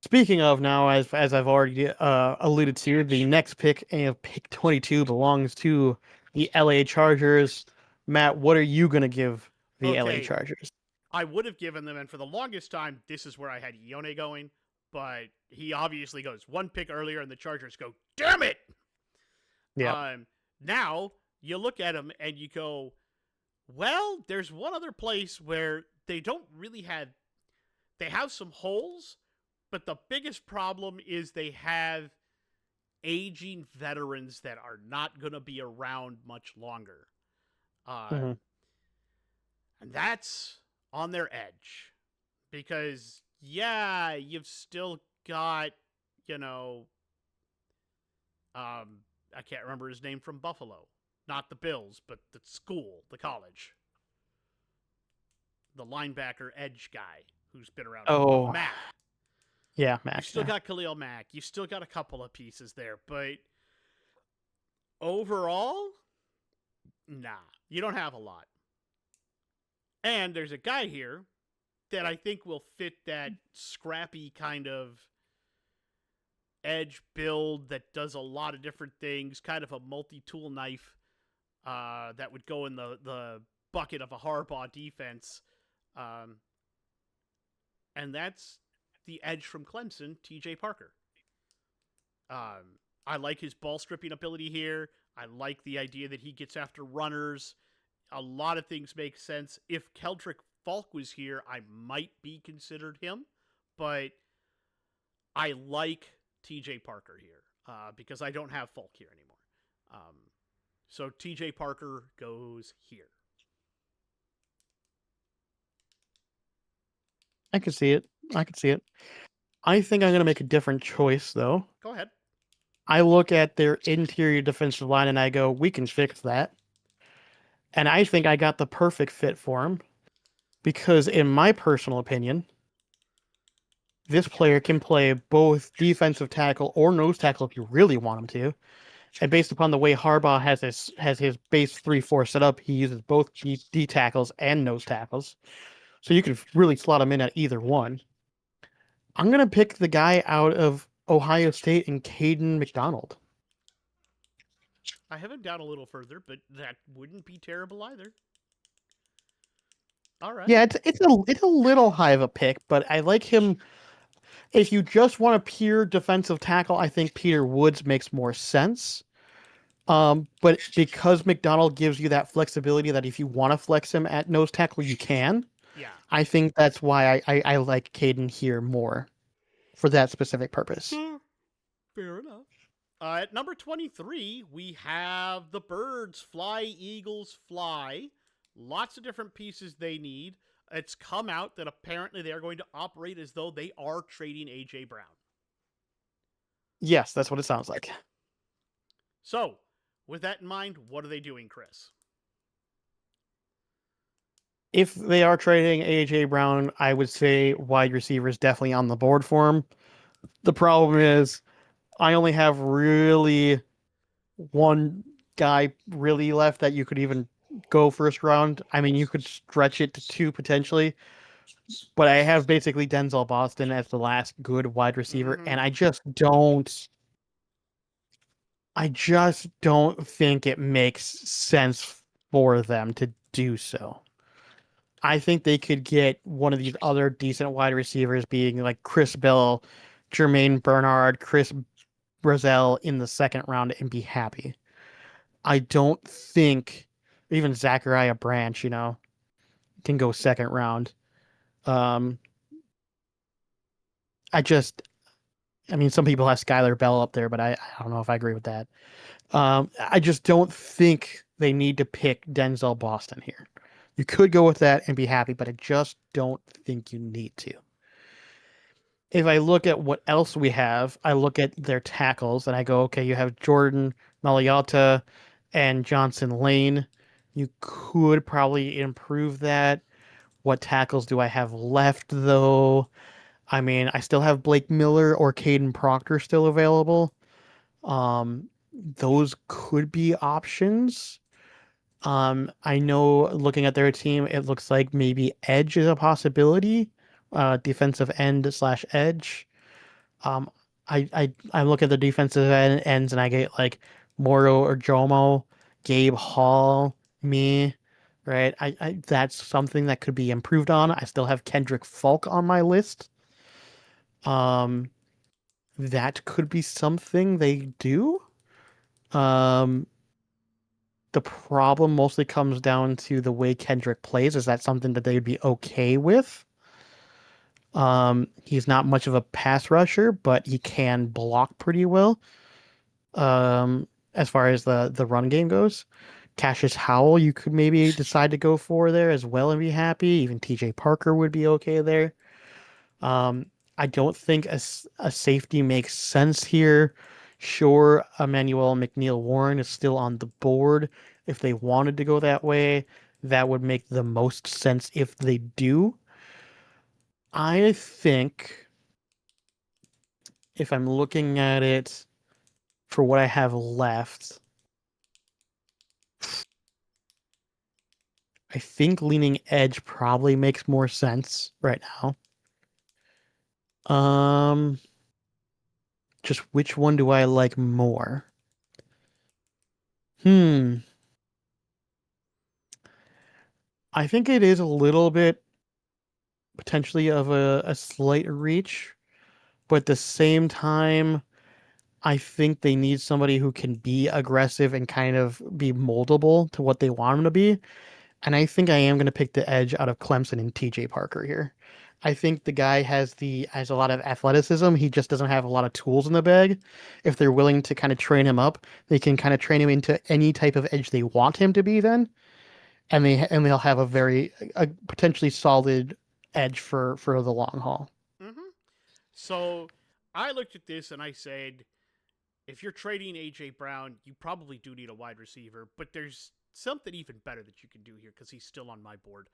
Speaking of now, as I've already alluded to, the next pick, pick 22, belongs to the LA Chargers. Matt, what are you gonna give the LA Okay, Chargers? I would have given them, and for the longest time, this is where I had Ione going, but he obviously goes one pick earlier, and the Chargers go, damn it! Yeah. Now you look at him and you go, well, there's one other place where they don't really have, they have some holes, but the biggest problem is they have aging veterans that are not going to be around much longer. Mm-hmm. And that's on their edge. Because, yeah, you've still got, you know, I can't remember his name from Buffalo. Not the Bills, but the school, the college. The linebacker edge guy who's been around. Oh, Mac. yeah, You've Max. still Yeah. got Khalil Mack. You've still got a couple of pieces there, but overall, nah, you don't have a lot. And there's a guy here that I think will fit that scrappy kind of edge build that does a lot of different things, kind of a multi-tool knife that would go in the bucket of a Harbaugh defense. Um, and that's the edge from Clemson, TJ Parker. I like his ball stripping ability here. I like the idea that he gets after runners. A lot of things make sense. If Keldrick Falk was here, I might be considered him, but I like TJ Parker here because I don't have Falk here anymore. So TJ Parker goes here. I can see it. I can see it. I think I'm going to make a different choice, though. Go ahead. I look at their interior defensive line and I go, we can fix that. And I think I got the perfect fit for him because, in my personal opinion, this player can play both defensive tackle or nose tackle if you really want him to. And based upon the way Harbaugh has his base 3-4 set up, he uses both D tackles and nose tackles. So you can really slot him in at either one. I'm going to pick the guy out of Ohio State and Caden McDonald. I have him down a little further, but that wouldn't be terrible either. All right. Yeah, it's a little high of a pick, but I like him. If you just want a pure defensive tackle, I think Peter Woods makes more sense. But because McDonald gives you that flexibility that if you want to flex him at nose tackle, you can. Yeah. I think that's why I like Caden here more for that specific purpose. Fair enough. At number 23, we have the Birds. Fly, Eagles, Fly. Lots of different pieces they need. It's come out that apparently they are going to operate as though they are trading A.J. Brown. Yes, that's what it sounds like. So, with that in mind, what are they doing, Chris? If they are trading A.J. Brown, I would say wide receiver is definitely on the board for him. The problem is I only have really one guy really left that you could even go first round. I mean, you could stretch it to two potentially, but I have basically Denzel Boston as the last good wide receiver, and I just don't think it makes sense for them to do so. I think they could get one of these other decent wide receivers, being like Chris Bell, Jermaine Bernard, Chris Brazel in the second round, and be happy. I don't think even Zachariah Branch, can go second round. Um, I mean, some people have Skylar Bell up there, but I don't know if I agree with that. I just don't think they need to pick Denzel Boston here. You could go with that and be happy, but I just don't think you need to. If I look at what else we have, I look at their tackles and I go, okay, you have Jordan Maliotta and Johnson Lane. You could probably improve that. What tackles do I have left, though? I mean, I still have Blake Miller or Caden Proctor still available. Those could be options. I know looking at their team, it looks like maybe edge is a possibility. Defensive end slash edge. Um, I look at the defensive ends and I get like Moro or Jomo, Gabe Hall, me, right? I that's something that could be improved on. I still have Kendrick Falk on my list. Um, that could be something they do. Um, the problem mostly comes down to the way Kendrick plays. Is that something that they'd be okay with? He's not much of a pass rusher, but he can block pretty well. As far as the run game goes, Cassius Howell, you could maybe decide to go for there as well and be happy. Even TJ Parker would be okay there. I don't think a safety makes sense here. Sure, Emmanuel McNeil Warren is still on the board. If they wanted to go that way, that would make the most sense if they do. I think if I'm looking at it for what I have left, I think leaning edge probably makes more sense right now. Just which one do I like more? Hmm. I think it is a little bit potentially of a slight reach, but at the same time, I think they need somebody who can be aggressive and kind of be moldable to what they want him to be. And I think I am going to pick the edge out of Clemson and TJ Parker here. I think the guy has a lot of athleticism. He just doesn't have a lot of tools in the bag. If they're willing to kind of train him up, they can kind of train him into any type of edge they want him to be then, and they'll have a potentially solid edge for the long haul. Mm-hmm. So I looked at this and I said, if you're trading AJ Brown, you probably do need a wide receiver, but there's something even better that you can do here because he's still on my board.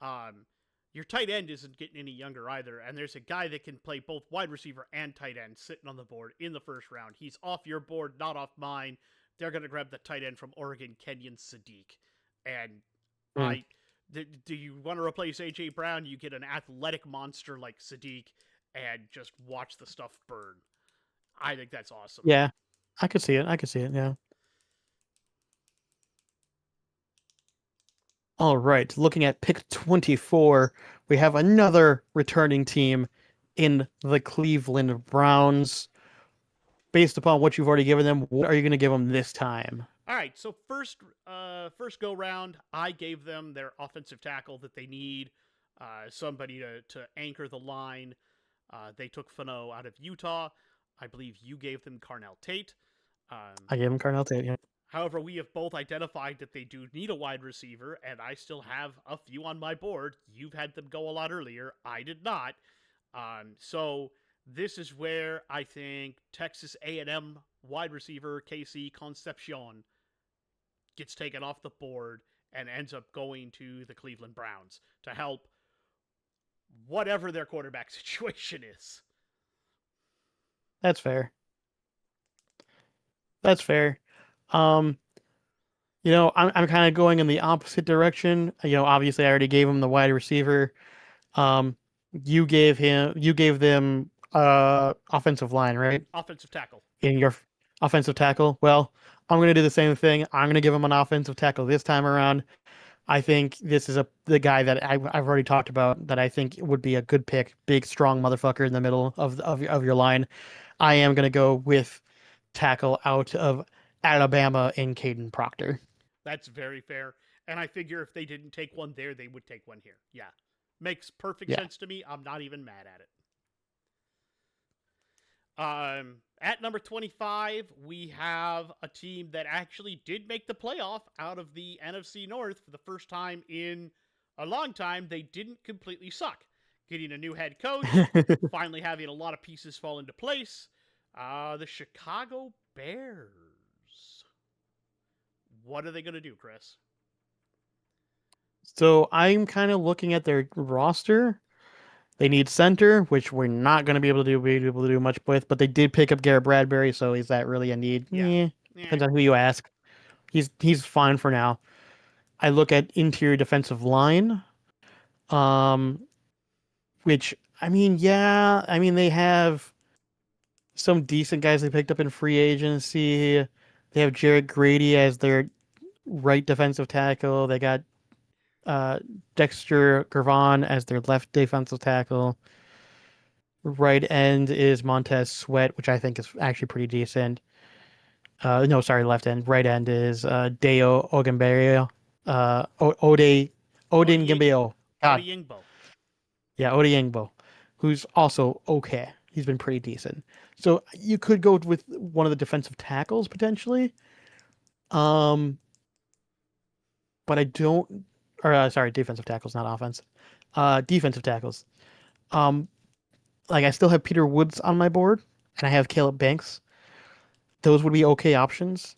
Um, your tight end isn't getting any younger either, and there's a guy that can play both wide receiver and tight end sitting on the board in the first round. He's off your board, not off mine. They're going to grab the tight end from Oregon, Kenyon Sadiq. And Mm. I do you want to replace AJ Brown? You get an athletic monster like Sadiq and just watch the stuff burn. I think that's awesome. Yeah, I could see it. I could see it. Yeah. All right. Looking at pick 24, we have another returning team in the Cleveland Browns. Based upon what you've already given them, what are you going to give them this time? All right, so first go round, I gave them their offensive tackle that they need, somebody to anchor the line. They took Fano out of Utah. I believe you gave them Carnell Tate. I gave them Carnell Tate. Yeah. However, we have both identified that they do need a wide receiver, and I still have a few on my board. You've had them go a lot earlier. I did not. So this is where I think Texas A&M wide receiver Casey Concepcion gets taken off the board and ends up going to the Cleveland Browns to help whatever their quarterback situation is. That's fair. That's fair. Um, I'm kind of going in the opposite direction. Obviously I already gave him the wide receiver. Um, you gave them offensive line, right? Offensive tackle. In your offensive tackle. Well, I'm gonna do the same thing. I'm gonna give him an offensive tackle this time around. I think this is the guy that I've already talked about that I think would be a good pick. Big, strong motherfucker in the middle of your line. I am gonna go with tackle out of Alabama in Caden Proctor. That's very fair. And I figure if they didn't take one there, they would take one here. Yeah. Makes perfect Yeah. sense to me. I'm not even mad at it. At number 25, we have a team that actually did make the playoff out of the NFC North for the first time in a long time. They didn't completely suck. Getting a new head coach, finally having a lot of pieces fall into place. The Chicago Bears. What are they going to do, Chris? So I'm kind of looking at their roster. They need center, which we're not going to be able to do much with. But they did pick up Garrett Bradbury, so is that really a need? Yeah. Depends on who you ask. He's fine for now. I look at interior defensive line, um, which they have some decent guys they picked up in free agency. They have Jarrett Grady as their right defensive tackle. They got uh, Dexter Gervon as their left defensive tackle. Right end is Montez Sweat, which I think is actually pretty decent. No, sorry, left end. Right end is Deo Ogunbere. Odin Gambeo. God, Odie yeah, Odiengbo, who's also okay. He's been pretty decent. So you could go with one of the defensive tackles potentially. Um, but I don't. Or sorry, defensive tackles, not offense. Defensive tackles. Um, like I still have Peter Woods on my board, and I have Caleb Banks. Those would be okay options.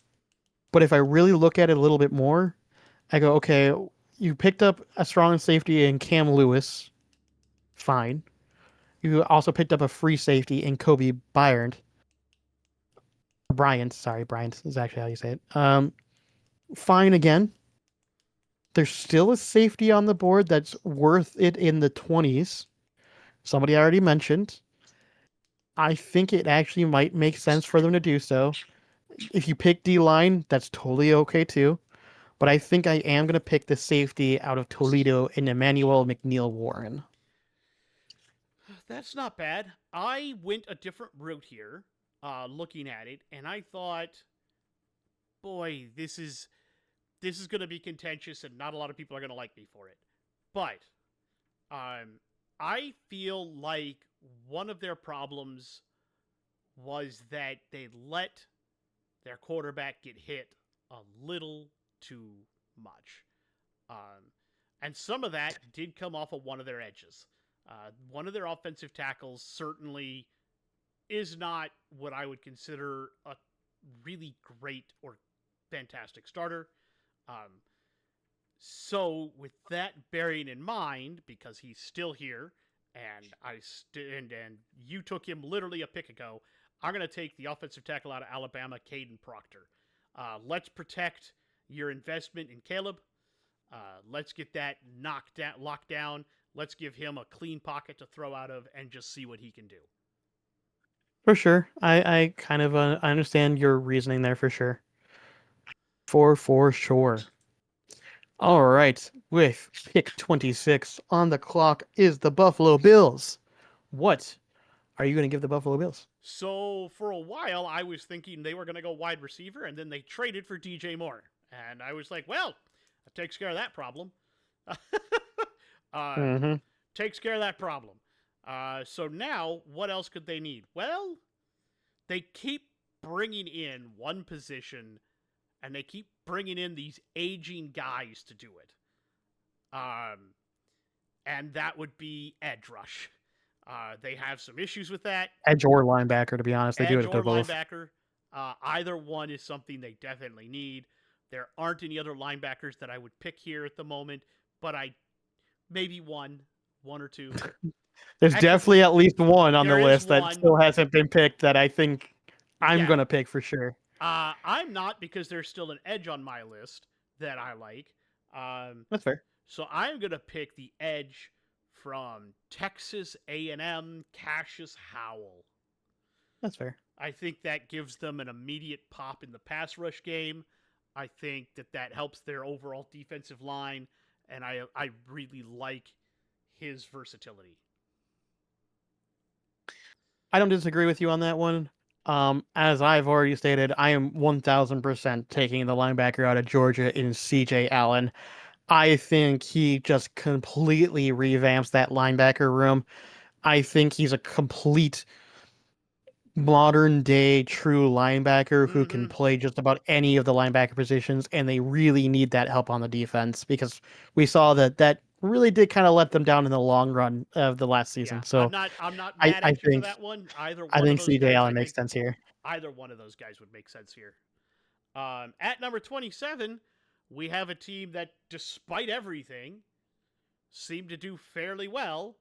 But if I really look at it a little bit more, I go, okay, you picked up a strong safety in Cam Lewis. Fine. You also picked up a free safety in Kobe Bryant. Bryant is actually how you say it. Fine again. There's still a safety on the board that's worth it in the 20s. Somebody I already mentioned. I think it actually might make sense for them to do so. If you pick D line, that's totally okay too. But I think I am going to pick the safety out of Toledo in Emmanuel McNeil Warren. That's not bad. I went a different route here, looking at it, and I thought, boy, this is going to be contentious, and not a lot of people are going to like me for it. But um, I feel like one of their problems was that they let their quarterback get hit a little too much. Um, and some of that did come off of one of their edges. One of their offensive tackles certainly is not what I would consider a really great or fantastic starter. Um, so, with that bearing in mind, because he's still here, and and you took him literally a pick ago, I'm going to take the offensive tackle out of Alabama, Caden Proctor. Let's protect your investment in Caleb. Let's get that locked down. Let's give him a clean pocket to throw out of and just see what he can do. For sure. I kind of I understand your reasoning there for sure. For sure. All right. With pick 26 on the clock is the Buffalo Bills. What are you going to give the Buffalo Bills? So for a while, I was thinking they were going to go wide receiver, and then they traded for DJ Moore, and I was like, well, that takes care of that problem. um, Mm-hmm. takes care of that problem. So now, what else could they need? Well, they keep bringing in one position, and they keep bringing in these aging guys to do it. Um, and that would be edge rush. They have some issues with that. Edge or linebacker, to be honest. They do Edge it to or both. linebacker. Either one is something they definitely need. There aren't any other linebackers that I would pick here at the moment, but I maybe one or two. There's Actually, definitely at least one on the there is list that one. still hasn't been picked that I think I'm Yeah, going to pick for sure. I'm not because there's still an edge on my list that I like. Um, That's fair. so I'm gonna pick the edge from Texas A&M, Cassius Howell. That's fair. I think that gives them an immediate pop in the pass rush game. I think that helps their overall defensive line, and I really like his versatility. I don't disagree with you on that one. As I've already stated, I am 1000% taking the linebacker out of Georgia in CJ Allen. I think he just completely revamps that linebacker room. I think he's a complete modern day true linebacker who can Mm-hmm. play just about any of the linebacker positions, and they really need that help on the defense because we saw that really did kind of let them down in the long run of the last Yeah, season. I'm So not I'm not I, mad I at you for think that one. Either I one of think those CJ guys, I Allen makes think sense here. either one of those guys would make sense here. At number 27, we have a team that, despite everything, seemed to do fairly well,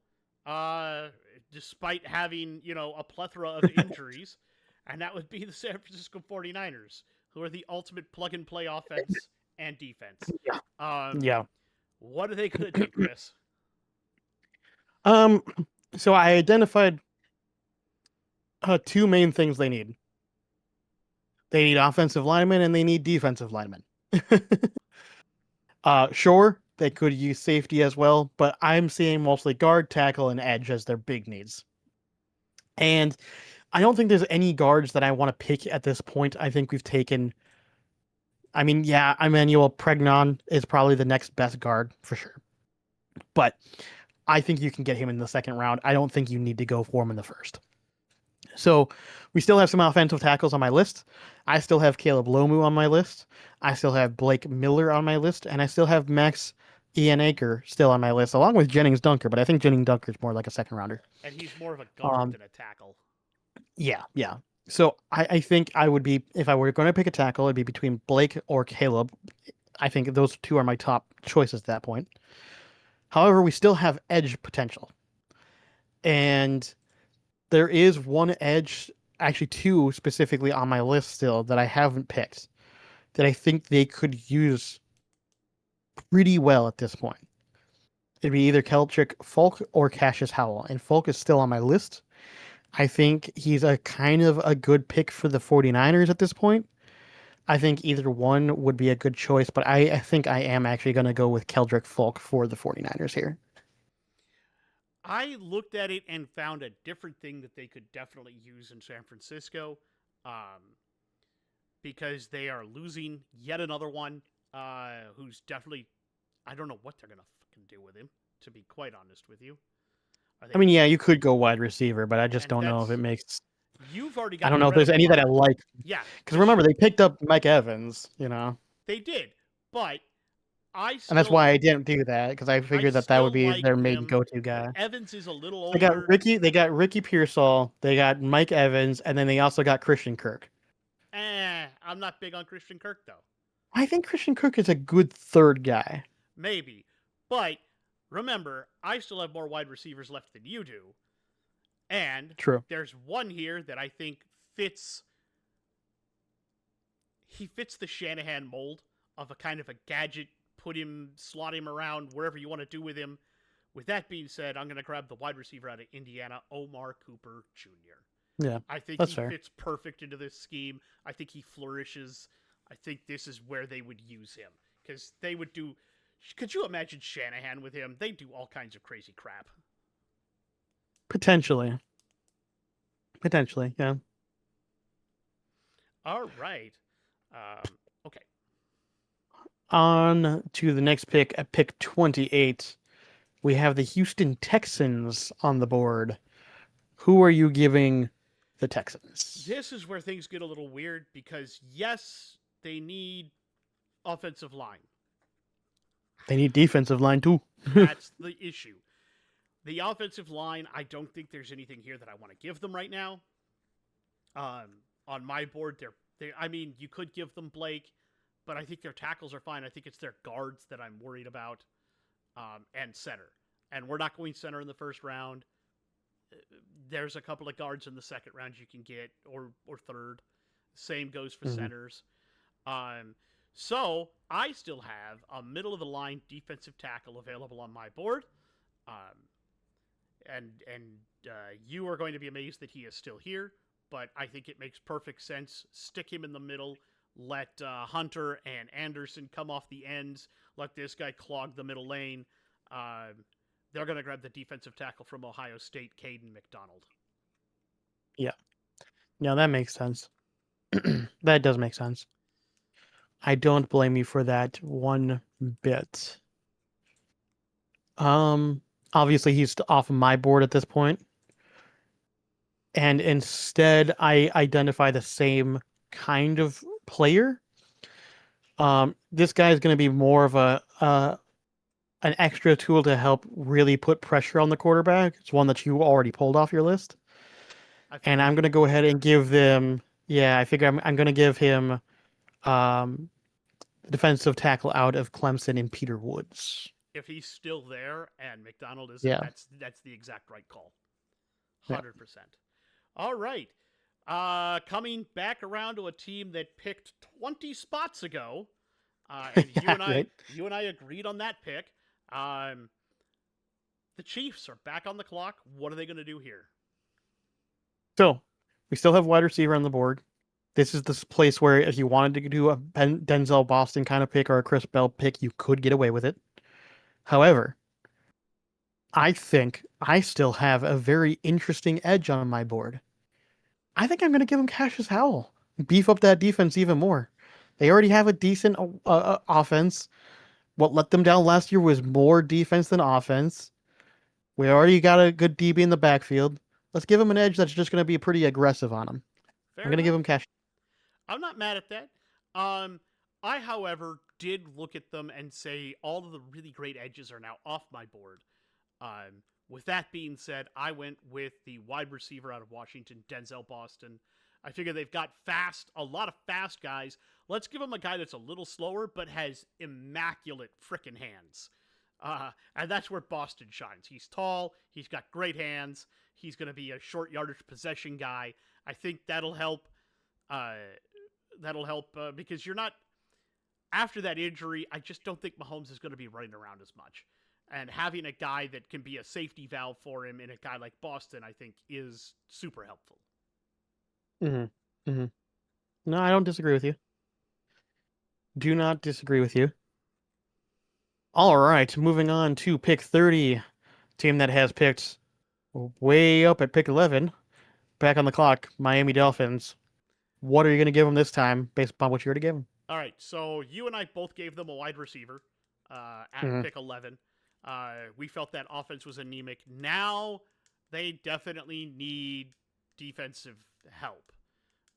uh, despite having, a plethora of injuries, and that would be the San Francisco 49ers, who are the ultimate plug and play offense and defense. Yeah. Um, Yeah. what are they going to do, Chris? Um, so I identified two main things they need. They need offensive linemen and they need defensive linemen. Sure, they could use safety as well, but I'm seeing mostly guard, tackle, and edge as their big needs. And I don't think there's any guards that I want to pick at this point. I think we've taken. I mean, yeah, Emmanuel Pregnon is probably the next best guard for sure, but I think you can get him in the second round. I don't think you need to go for him in the first. So we still have some offensive tackles on my list. I still have Caleb Lomu on my list. I still have Blake Miller on my list, and I still have Max Ian Aker still on my list, along with Jennings Dunker. But I think Jennings Dunker is more like a second rounder. And he's more of a guard Um, than a tackle. yeah, yeah. So I think I would be if I were going to pick a tackle, it'd be between Blake or Caleb. I think those two are my top choices at that point. However, we still have edge potential, and there is one edge, actually two specifically on my list still that I haven't picked that I think they could use pretty well at this point. It'd be either Keltrick Folk or Cassius Howell, and Folk is still on my list. I think he's a kind of a good pick for the 49ers at this point. I think either one would be a good choice, but I think I am actually going to go with Keldrick Folk for the 49ers here. I looked at it and found a different thing that they could definitely use in San Francisco, um, because they are losing yet another one who's definitely. I don't know what they're gonna fucking do with him. To be quite honest with you, are I they? mean, yeah, you could go wide receiver, but I just And don't know if it that's makes. you've already I gotten don't know if rid there's of a any that I lot. like. Yeah, Because because remember, they picked up Mike Evans, they did, but I and that's still why I didn't do that because I I figured that that would still be like their main him. go-to guy. Evans is a little They got older. Ricky. They got Ricky Pearsall. They got Mike Evans, and then they also got Christian Kirk. I'm not big on Christian Kirk though. I think Christian Kirk is a good third guy. Maybe. But remember, I still have more wide receivers left than you do. And True. there's one here that I think fits. He fits the Shanahan mold of a kind of a gadget, slot him around wherever you want to do with him. With that being said, I'm going to grab the wide receiver out of Indiana, Omar Cooper Jr. Yeah, I think that's he fair. fits perfect into this scheme. I think he flourishes. I think this is where they would use him. Because they would do. Could you imagine Shanahan with him? They do all kinds of crazy crap. Potentially. Potentially, yeah. All right. Okay. On to the next pick at pick 28. We have the Houston Texans on the board. Who are you giving the Texans? This is where things get a little weird because, yes, they need offensive line. They need defensive line too. That's the issue. The offensive line, I don't think there's anything here that I want to give them right now. On my board, I mean, you could give them Blake, but I think their tackles are fine. I think it's their guards that I'm worried about, and center. And we're not going center in the first round. There's a couple of guards in the second round you can get, or third. Same goes for centers. So I still have a middle of the line defensive tackle available on my board. And you are going to be amazed that he is still here, but I think it makes perfect sense. Stick him in the middle. Let Hunter and Anderson come off the ends. Let this guy clog the middle lane. They're going to grab the defensive tackle from Ohio State, Caden McDonald. Yeah. No, that makes sense. That does make sense. I don't blame you for that one bit. Obviously he's off of my board at this point. And instead I identify the same kind of player. This guy is going to be more of an extra tool to help really put pressure on the quarterback. It's one that you already pulled off your list. And I'm going to go ahead and give them. Yeah, I figure I'm going to give him defensive tackle out of Clemson in Peter Woods. If he's still there and McDonald isn't, Yeah. that's the exact right call. 100%. Yeah. All right. Coming back around to a team that picked 20 spots ago. And Right. you and I agreed on that pick. The Chiefs are back on the clock. What are they going to do here? So we still have wide receiver on the board. This is this place where if you wanted to do a Denzel Boston kind of pick or a Chris Bell pick, you could get away with it. However, I think I still have a very interesting edge on my board. I think I'm going to give him Cassius Howell. Beef up that defense even more. They already have a decent offense. What let them down last year was more defense than offense. We already got a good DB in the backfield. Let's give him an edge that's just going to be pretty aggressive on him. Fair I'm going to give enough. him Cassius. I'm not mad at that. I, however, did look at them and say all of the really great edges are now off my board. With that being said, I went with the wide receiver out of Washington, Denzel Boston. I figure they've got a lot of fast guys. Let's give them a guy that's a little slower but has immaculate frickin' hands. And that's where Boston shines. He's tall. He's got great hands. He's going to be a short yardage possession guy. I think that'll help. Because you're not after that injury. I just don't think Mahomes is going to be running around as much. And having a guy that can be a safety valve for him in a guy like Boston, I think, is super helpful. Mm-hmm. Mm-hmm. No, I don't disagree with you. Do not disagree with you. All right, moving on to pick 30. Team that has picked way up at pick 11. Back on the clock, Miami Dolphins. What are you going to give them this time based upon what you already gave them? All right, so you and I both gave them a wide receiver at Mm-hmm. pick 11. We felt that offense was anemic. Now they definitely need defensive help.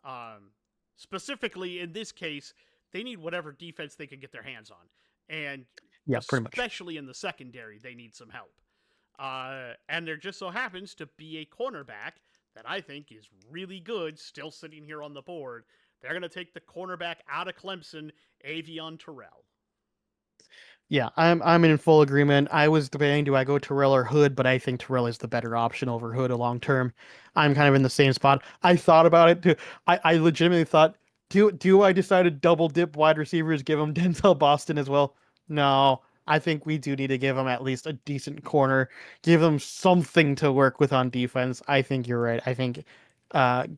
Um, Specifically, in this case, they need whatever defense they can get their hands on. And Yeah, pretty much. especially in the secondary, they need some help. And there just so happens to be a cornerback that I think is really good, still sitting here on the board. They're going to take the cornerback out of Clemson, Avion Terrell. Yeah, I'm in full agreement. I was debating, do I go Terrell or Hood, but I think Terrell is the better option over Hood long term. I'm kind of in the same spot. I thought about it too. I legitimately thought, do I decide to double dip wide receivers, give him Denzel Boston as well? No, I think we do need to give him at least a decent corner, give them something to work with on defense. I think you're right. I think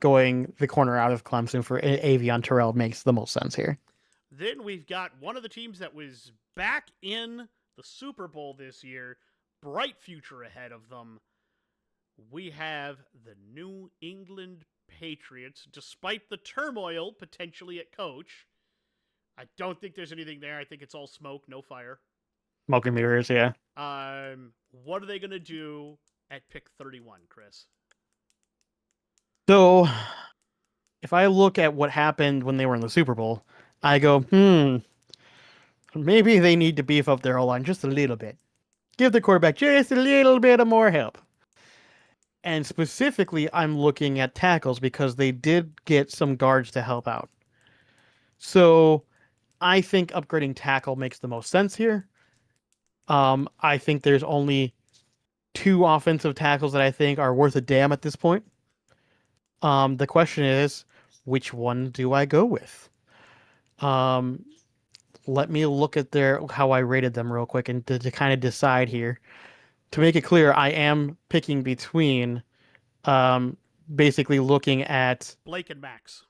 going the corner out of Clemson for Avion Terrell makes the most sense here. Then we've got one of the teams that was back in the Super Bowl this year, bright future ahead of them. We have the New England Patriots, despite the turmoil potentially at coach. I don't think there's anything there. I think it's all smoke, no fire. Smoke and mirrors, yeah. What are they going to do at pick 31, Chris? So if I look at what happened when they were in the Super Bowl, I go, maybe they need to beef up their O-line just a little bit. Give the quarterback just a little bit of more help. And specifically, I'm looking at tackles because they did get some guards to help out. So I think upgrading tackle makes the most sense here. I think there's only two offensive tackles that I think are worth a damn at this point. The question is, which one do I go with? Um, Let me look at their how I rated them real quick and to kind of decide here. To make it clear, I am picking between um basically looking at Blake and Max.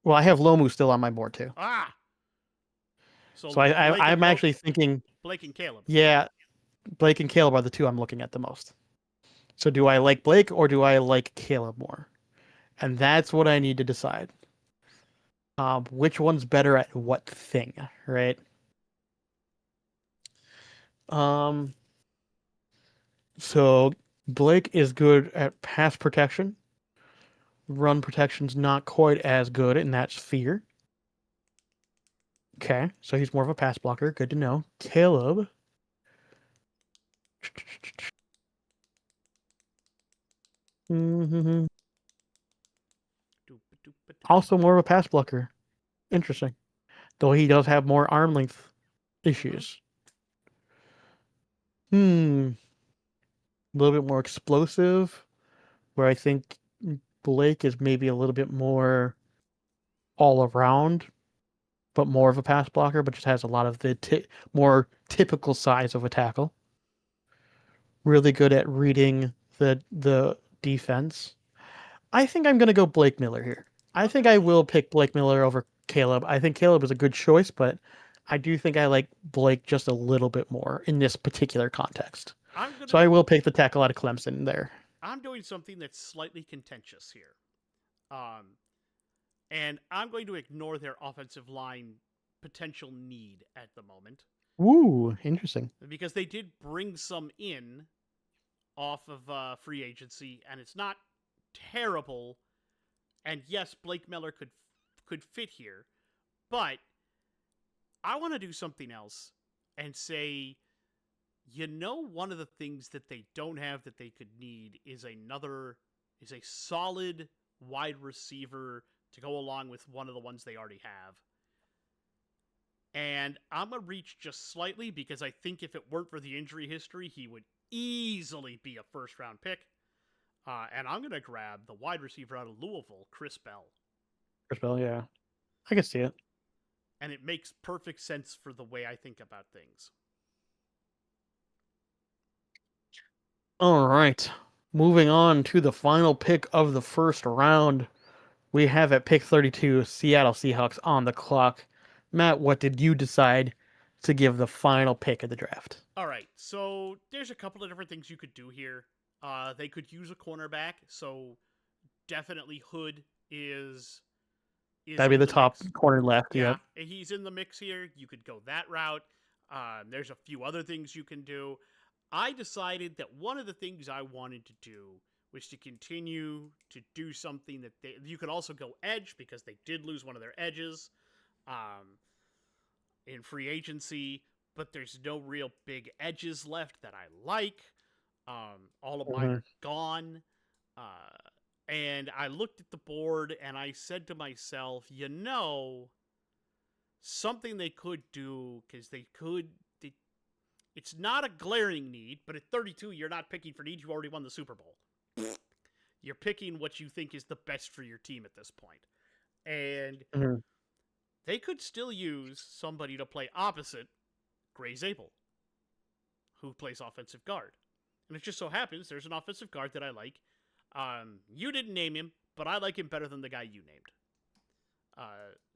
well, I have Lomu still on my board too. Ah! So So Blake and I'm actually thinking, Blake and Caleb. yeah, Blake and Caleb are the two I'm looking at the most. So do I like Blake or do I like Caleb more? And that's what I need to decide. Which one's better at what thing, right? Um, so Blake is good at pass protection. Run protection's not quite as good in that sphere. Okay, so he's more of a pass blocker. Good to know. Caleb. Also more of a pass blocker. Interesting. Though he does have more arm length issues. A little bit more explosive, where I think Blake is maybe a little bit more all around, but more of a pass blocker, but just has a lot of the more typical size of a tackle. Really good at reading the defense. I think I'm gonna go Blake Miller here. I think Okay. I will pick Blake Miller over Caleb. I think Caleb is a good choice, but I do think I like Blake just a little bit more in this particular context. I'm So gonna I will pick the tackle out of Clemson there. I'm doing something that's slightly contentious here. Um, and I'm going to ignore their offensive line potential need at the moment Ooh, interesting. because they did bring some in off of free agency, and it's not terrible. And yes, Blake Miller could fit here, but I want to do something else and say, one of the things that they don't have that they could need is a solid wide receiver to go along with one of the ones they already have. And I'm going to reach just slightly because I think if it weren't for the injury history, he would easily be a first round pick. And I'm going to grab the wide receiver out of Louisville, Chris Bell. Chris Bell, yeah. I can see it. And it makes perfect sense for the way I think about things. All right. Moving on to the final pick of the first round. We have at pick 32 Seattle Seahawks on the clock. Matt, what did you decide to give the final pick of the draft? All right, so there's a couple of different things you could do here. They could use a cornerback, so definitely Hood is That'd be in the the top mix. corner left. Yeah, Yep. he's in the mix here. You could go that route. There's a few other things you can do. I decided that one of the things I wanted to do was to continue to do something that you could also go edge because they did lose one of their edges in free agency, but there's no real big edges left that I like. All of mine Hmm. are gone. Uh, and I looked at the board and I said to myself, something they could do because it's not a glaring need, but at 32, you're not picking for needs. You already won the Super Bowl. You're picking what you think is the best for your team at this point. And Hmm. they could still use somebody to play opposite Gray Zabel, who plays offensive guard. And it just so happens there's an offensive guard that I like. You didn't name him, but I like him better than the guy you named.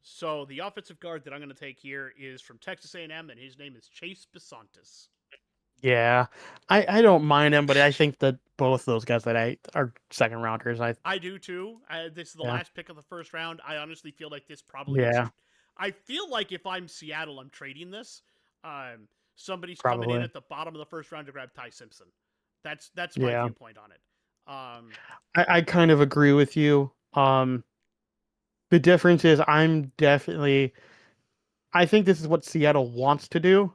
So the offensive guard that I'm going to take here is from Texas A&M, and his name is Chase Bisontis. Yeah, I don't mind him, but I think that both those guys that I are second rounders. I do too. This is the Yeah, last pick of the first round. I honestly feel like this probably gets. yeah, I feel like if I'm Seattle, I'm trading this. Um, Somebody's coming in probably. at the bottom of the first round to grab Ty Simpson. That's my Yeah, viewpoint on it. Um, I kind of agree with you. The difference is I think this is what Seattle wants to do.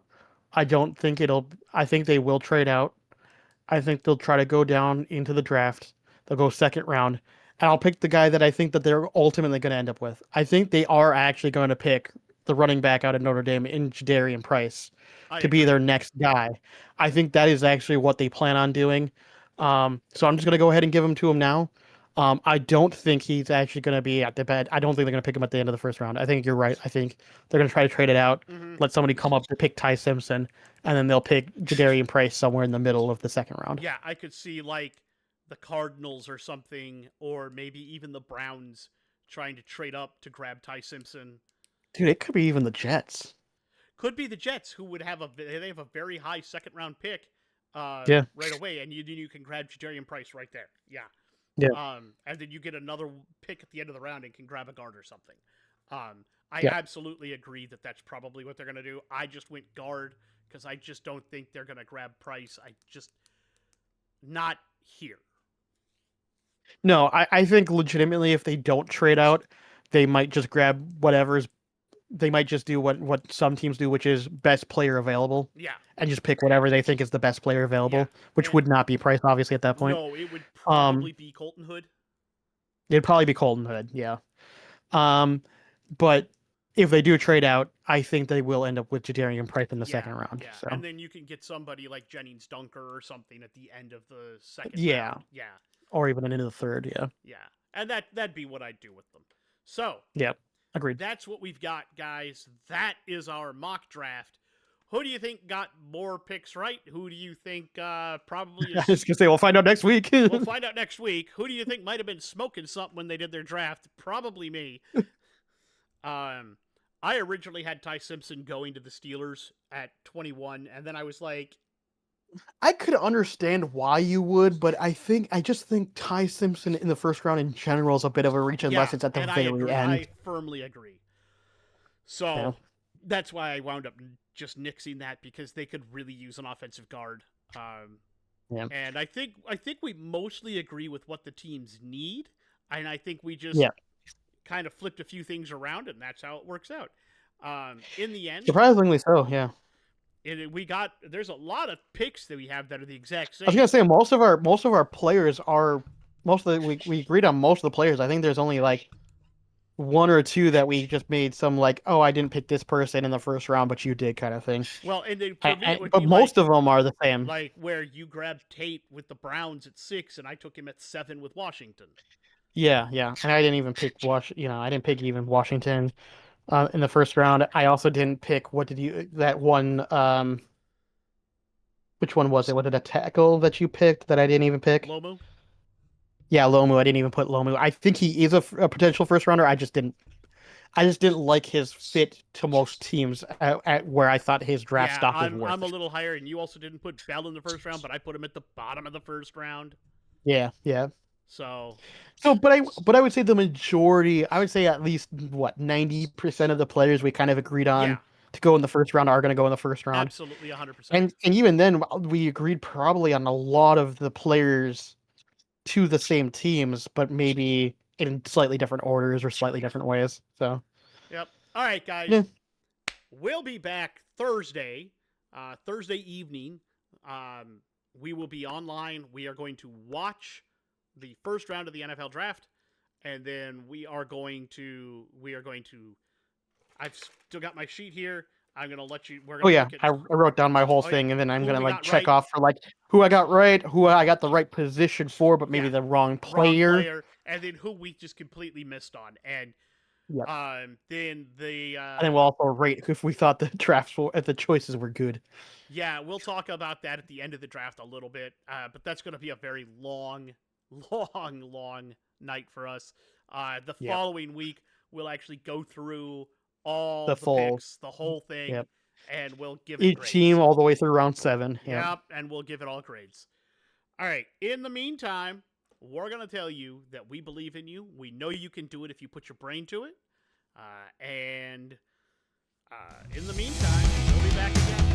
I don't think it'll. I think they will trade out. I think they'll try to go down into the draft. They'll go second round, and I'll pick the guy that I think that they're ultimately going to end up with. I think they are actually going to pick the running back out of Notre Dame in Jadarian Price I to be agree. their next guy. I think that is actually what they plan on doing. So I'm just going to go ahead and give him to him now. I don't think he's actually going to be at the bed. I don't think they're going to pick him at the end of the first round. I think you're right. I think they're going to try to trade it out, Mm-hmm. let somebody come up to pick Ty Simpson, and then they'll pick Jadarian Price somewhere in the middle of the second round. Yeah, I could see like the Cardinals or something, or maybe even the Browns trying to trade up to grab Ty Simpson. Dude, it could be even the Jets. Could be the Jets, who would have they have a very high second round pick Yeah, right away, and you can grab Jadarian Price right there. Yeah. yeah, And then you get another pick at the end of the round and can grab a guard or something. I yeah. absolutely agree that that's probably what they're going to do. I just went guard because I just don't think they're going to grab Price. I just not here. No, I think legitimately if they don't trade out, they might just grab whatever's they might just do what some teams do, which is best player available, Yeah, and just pick whatever they think is the best player yeah, available, which and would not be Price, obviously, at that point. no, it would Um, probably be Colton Hood. it'd probably be Colton Hood, yeah. Um, but if they do trade out, I think they will end up with Jadarian Price in the Yeah, second round. yeah, So and then you can get somebody like Jennings Dunker or something at the end of the second yeah, round. Yeah, or even into the third. Yeah, yeah, and that'd be what I'd do with them. So yeah, agreed. that's what we've got, guys. That is our mock draft. Who do you think got more picks right? Who do you think probably I was is? gonna say we'll find out next week. We'll find out next week. Who do you think might have been smoking something when they did their draft? Probably me. Um, I originally had Ty Simpson going to the Steelers at 21, and then I was like, I could understand why you would, but I just think Ty Simpson in the first round in general is a bit of a reach yeah, unless it's at the and I very agree. I end. firmly agree. Yeah. So that's why I wound up just nixing that because they could really use an offensive guard. Yeah. And I think we mostly agree with what the teams need, and I think we just Yeah. kind of flipped a few things around, and that's how it works out. In the end, Surprisingly so, yeah. there's a lot of picks that we have that are the exact I was same. gonna say most of our players are most of the we agreed on most of the players. I think there's only like one or two that we just made some like, oh, I didn't pick this person in the first round, but you did kind of thing. Well, and then for me, it would But be most of them are the same. like where you grabbed Tate with the Browns at 6, and I took him at 7 with Washington. Yeah, yeah. And I didn't even pick I didn't pick even Washington in the first round. I also didn't pick what did you that one Which one was it? Was it a tackle that you picked that I didn't even pick? Lomu. Yeah, Lomu. I didn't even put Lomu. I think he is a potential first rounder. I just didn't. I just didn't like his fit to most teams at where I thought his draft Yeah, stock was I'm worth. a little higher, and you also didn't put Bell in the first round, but I put him at the bottom of the first round. Yeah, yeah. So So, but I would say the majority. I would say at least what 90% of the players we kind of agreed yeah, on to go in the first round are going to go in the first round. absolutely 100%. And even then, we agreed probably on a lot of the players to the same teams, but maybe in slightly different orders or slightly different ways. So, Yep. All right, yeah. guys. We'll be back Thursday, Thursday evening. We will be online. We are going to watch the first round of the NFL draft, and then I've still got my sheet here. I'm gonna let you. We're Oh gonna yeah, look at. I wrote down my whole Oh yeah, thing, and then I'm who gonna we like got check right. off for like who I got right, who I got the right position for, but maybe Yeah, the wrong wrong player. player, and then who we just completely missed on, and Yep. then the And then we'll also rate if we thought the drafts were, if the choices were good. yeah, we'll talk about that at the end of the draft a little bit, but that's going to be a very long, long night for us. The Yep. following week, we'll actually go through all The the full. picks, the whole thing, Yep. and we'll give it Each team grades. all the way through round 7. Yep. Yep, and we'll give it all grades. All right, in the meantime, we're going to tell you that we believe in you. We know you can do it if you put your brain to it. And in the meantime, we'll be back again